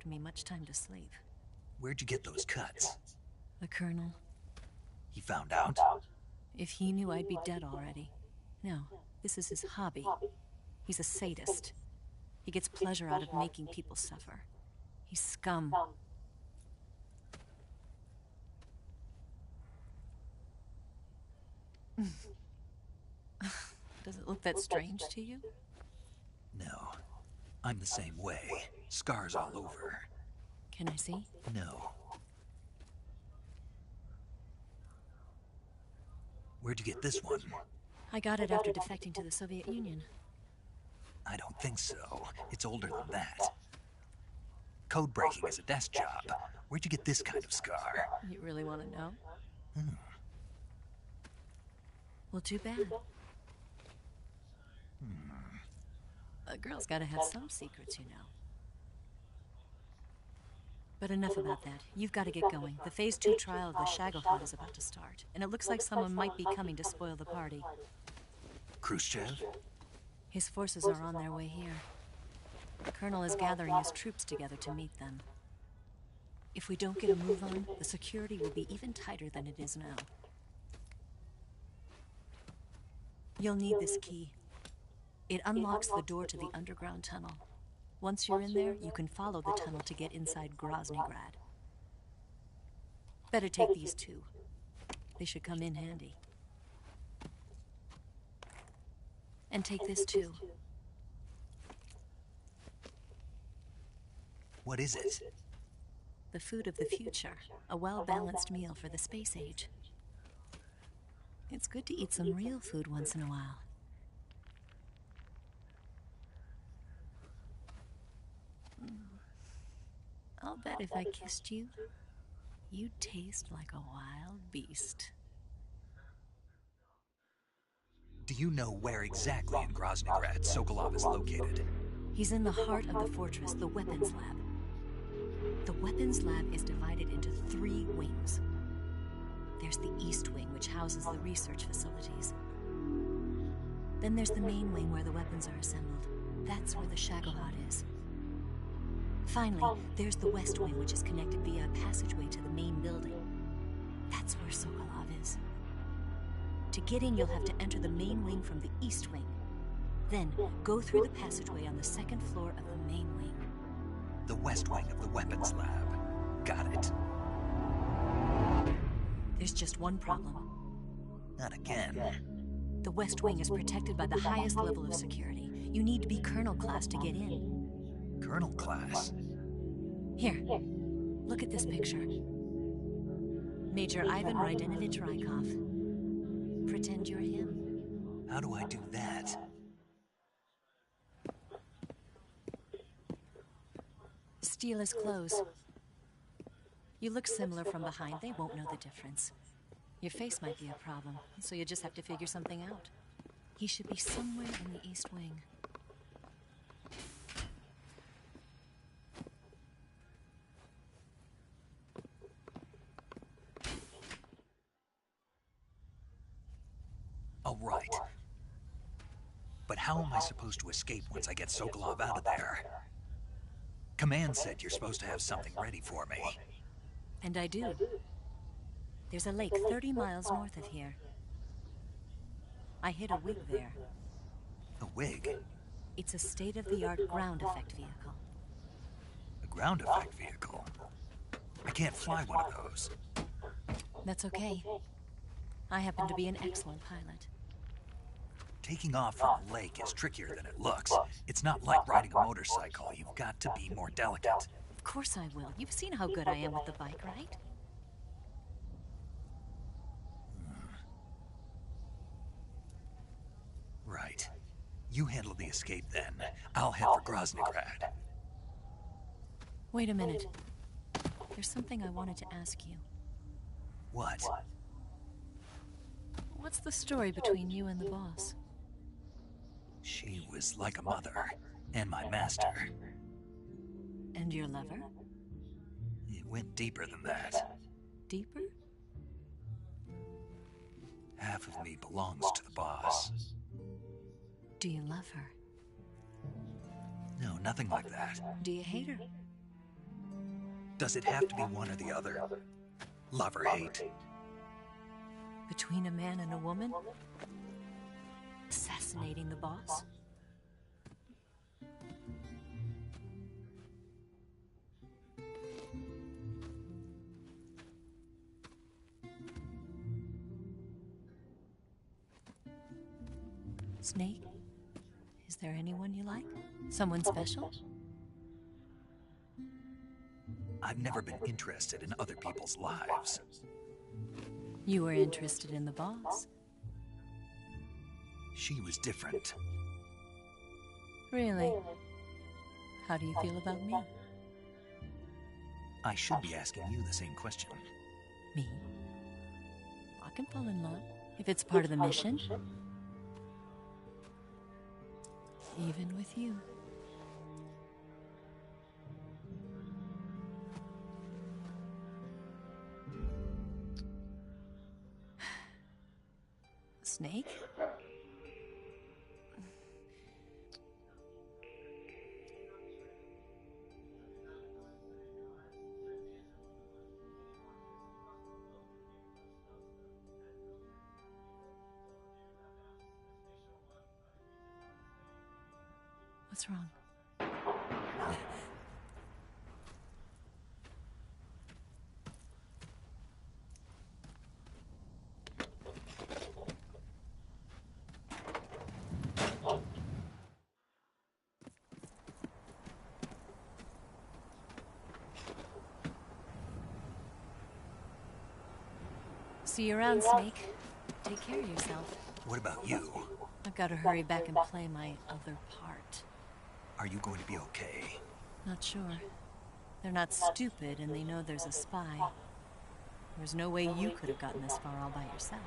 Me much time to sleep. Where'd you get those cuts? The Colonel. He found out? If he knew, I'd be dead already. No, this is his hobby. He's a sadist. He gets pleasure out of making people suffer. He's scum. Does it look that strange to you? No. I'm the same way. Scars all over. Can I see? No. Where'd you get this one? I got it after defecting to the Soviet Union. I don't think so. It's older than that. Code breaking is a desk job. Where'd you get this kind of scar? You really want to know? Hmm. Well, too bad. A girl's gotta have some secrets, you know. But enough about that. You've got to get going. The Phase 2 trial of the Shagohod is about to start, and it looks like someone might be coming to spoil the party. Khrushchev? His forces are on their way here. The Colonel is gathering his troops together to meet them. If we don't get a move on, the security will be even tighter than it is now. You'll need this key. It unlocks the door to the underground tunnel. Once you're in there, you can follow the tunnel to get inside Groznygrad. Better take these two. They should come in handy. And take this too. What is it? The food of the future. A well-balanced meal for the space age. It's good to eat some real food once in a while. I'll bet if I kissed you, you'd taste like a wild beast. Do you know where exactly in Groznygrad Sokolov is located? He's in the heart of the fortress, the weapons lab. The weapons lab is divided into 3 wings. There's the East Wing, which houses the research facilities. Then there's the main wing where the weapons are assembled. That's where the Shagohod is. Finally, there's the West Wing, which is connected via a passageway to the main building. That's where Sokolov is. To get in, you'll have to enter the main wing from the East Wing. Then, go through the passageway on the 2nd floor of the main wing. The West Wing of the weapons lab. Got it. There's just one problem. Not again. The West Wing is protected by the highest level of security. You need to be Colonel class to get in. Colonel class? Here, look at this picture. Major Ivan Rydenovich Rykov. Pretend you're him. How do I do that? Steal his clothes. You look similar from behind. They won't know the difference. Your face might be a problem, so you just have to figure something out. He should be somewhere in the East Wing. Oh, right. But how am I supposed to escape once I get Sokolov out of there? Command said you're supposed to have something ready for me. And I do. There's a lake 30 miles north of here. I hid a wig there. A wig? It's a state-of-the-art ground effect vehicle. A ground effect vehicle? I can't fly one of those. That's okay. I happen to be an excellent pilot. Taking off from a lake is trickier than it looks. It's not like riding a motorcycle. You've got to be more delicate. Of course I will. You've seen how good I am with the bike, right? Right. You handle the escape then. I'll head for Groznygrad. Wait a minute. There's something I wanted to ask you. What? What's the story between you and the boss? She was like a mother, and my master. And your lover? It went deeper than that. Deeper? Half of me belongs to the boss. Do you love her? No, nothing like that. Do you hate her? Does it have to be one or the other? Love or hate? Between a man and a woman? Assassinating the boss? Snake? Is there anyone you like? Someone special? I've never been interested in other people's lives. You were interested in the boss. She was different. Really? How do you feel about me? I should be asking you the same question. Me? I can fall in love, if it's part of the mission. Even with you. Snake? What's wrong? See you around, Snake. Take care of yourself. What about you? I've got to hurry back and play my other part. Are you going to be okay? Not sure. They're not stupid, and they know there's a spy. There's no way you could have gotten this far all by yourself.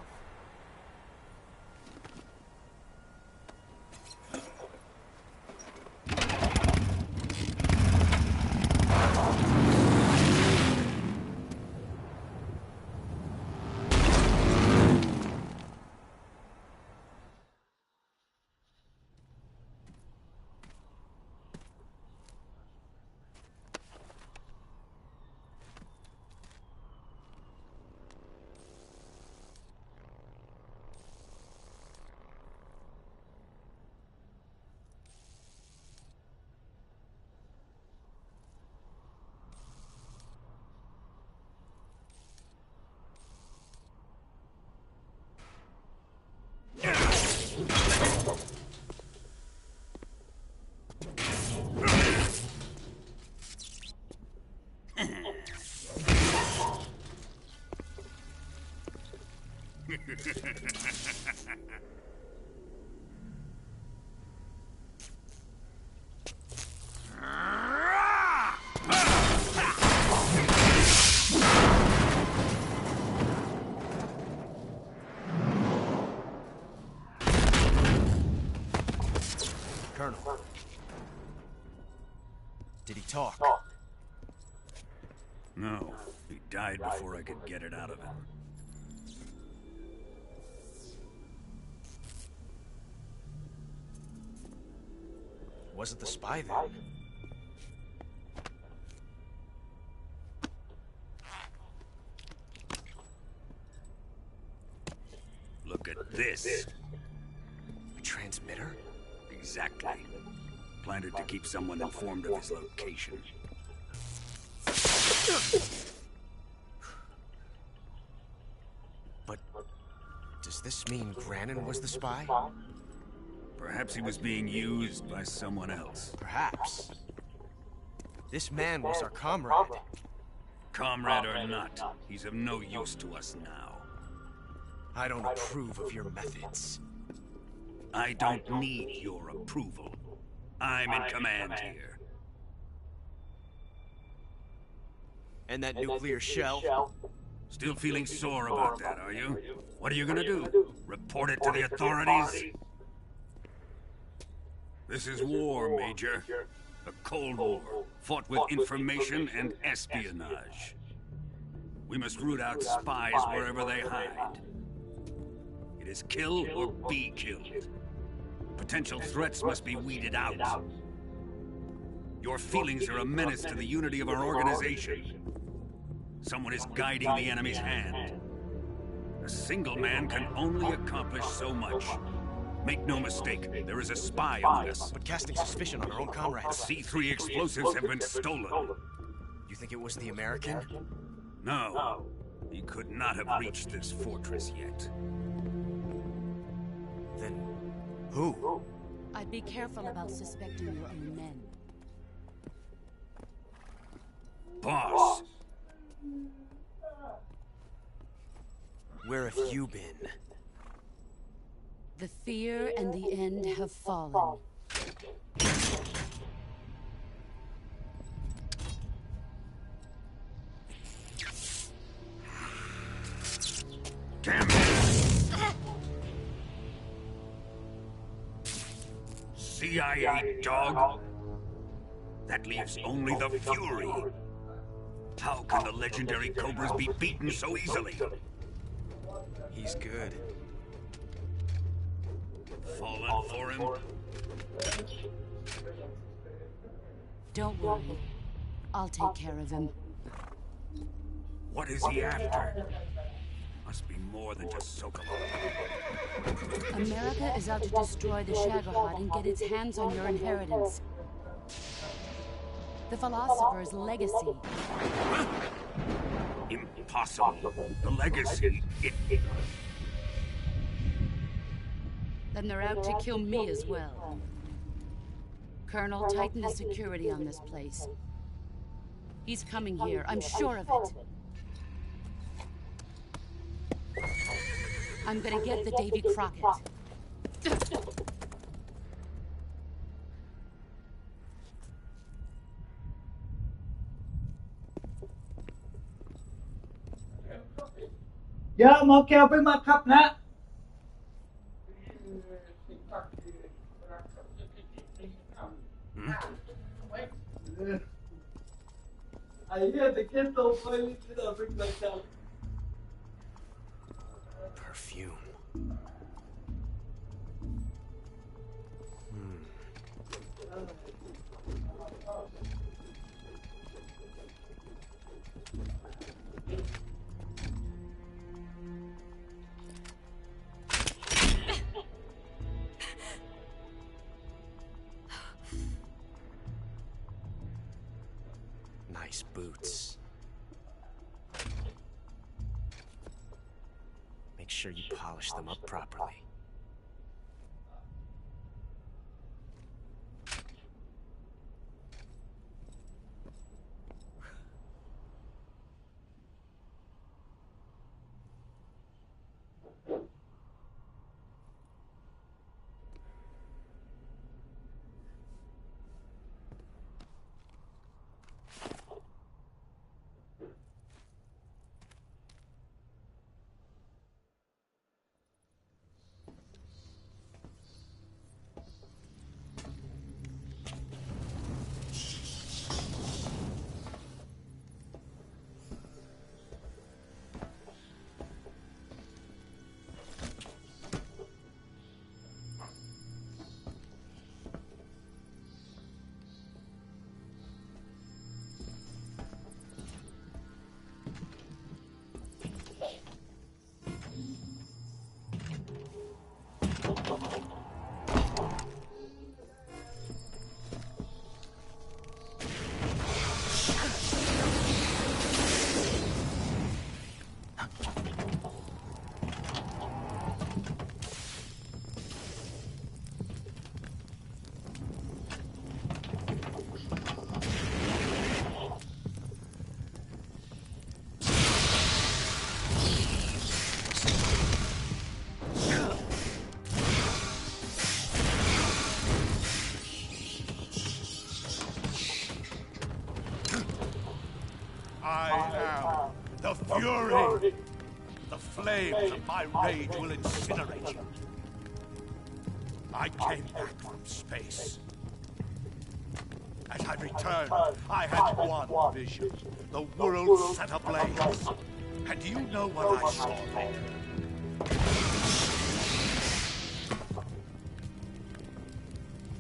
Colonel. Did he talk? No, he died before I could get it out of him. Wasn't the spy then? Look at this. A transmitter? Exactly. Planted to keep someone informed of his location. But does this mean Grannon was the spy? Perhaps he was being used by someone else. Perhaps. This man was our comrade. Comrade or not, he's of no use to us now. I don't approve of your methods. I don't need your approval. I'm in command here. And that nuclear shell? Still feeling sore about that, are you? What are you gonna do? Report it to the authorities? This is war, Major. A Cold War, fought with information and espionage. We must root out spies wherever they hide. It is kill or be killed. Potential threats must be weeded out. Your feelings are a menace to the unity of our organization. Someone is guiding the enemy's hand. A single man can only accomplish so much. Make no mistake, there is a spy among us. But casting suspicion on our own comrades. C3 explosives have been stolen. You think it was the American? No. He could not have reached this fortress yet. Then who? I'd be careful about suspecting your own men. Boss! Where have you been? The fear and the end have fallen. Damn it! CIA dog? That leaves only the Fury. How can the legendary Cobras be beaten so easily? He's good. Fallen for him? Don't worry. I'll take care of him. What is he after? Must be more than just Sokolov. America is out to destroy the Shagohod and get its hands on your inheritance. The philosopher's legacy. Impossible. The legacy. Then they're out to kill me as well. Colonel, tighten the security on this place. He's coming here, I'm sure of it. I'm gonna get the Davy Crockett. Ja, maar ik heb in mijn kap na. I hear the kids all playing it up in my kap. Perfume. Nice boots. Make sure you polish them up properly. I am the Fury. The flames of my rage will incinerate you. I came back from space. As I returned, I had one vision. The world set ablaze. And do you know what I saw there?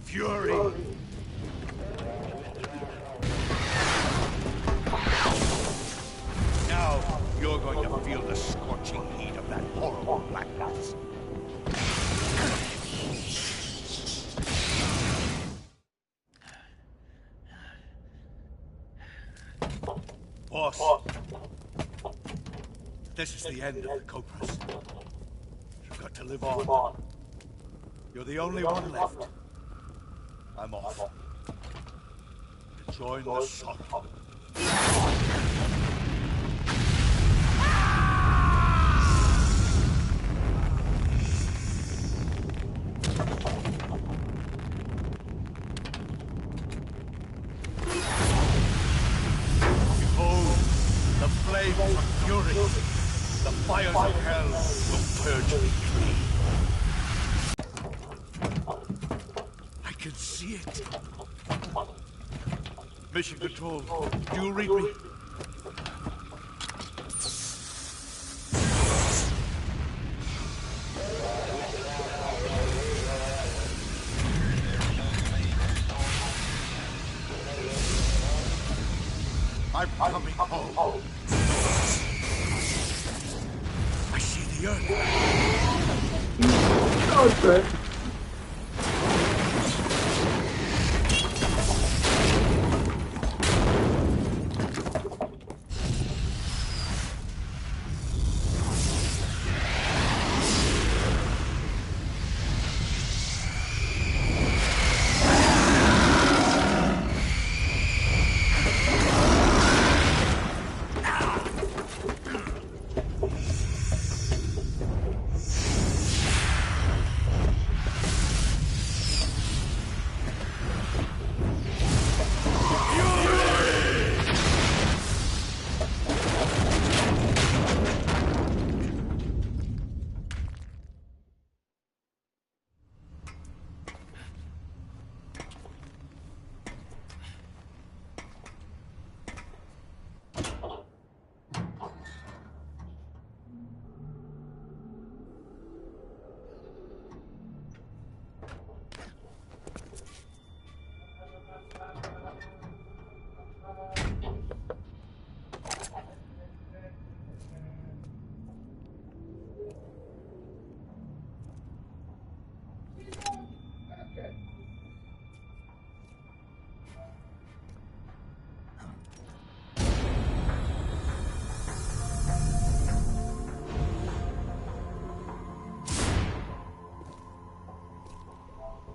Fury. Now you're going to feel the scorching heat of that horrible blackness. Boss, this is the end of the Cobras. You've got to live on. You're the only one left. I'm off. To join the sun. Flames of fury, the fires of hell will purge me clean. I can see it. Mission Control, do you read me? I'm coming home. I see the earth. Okay.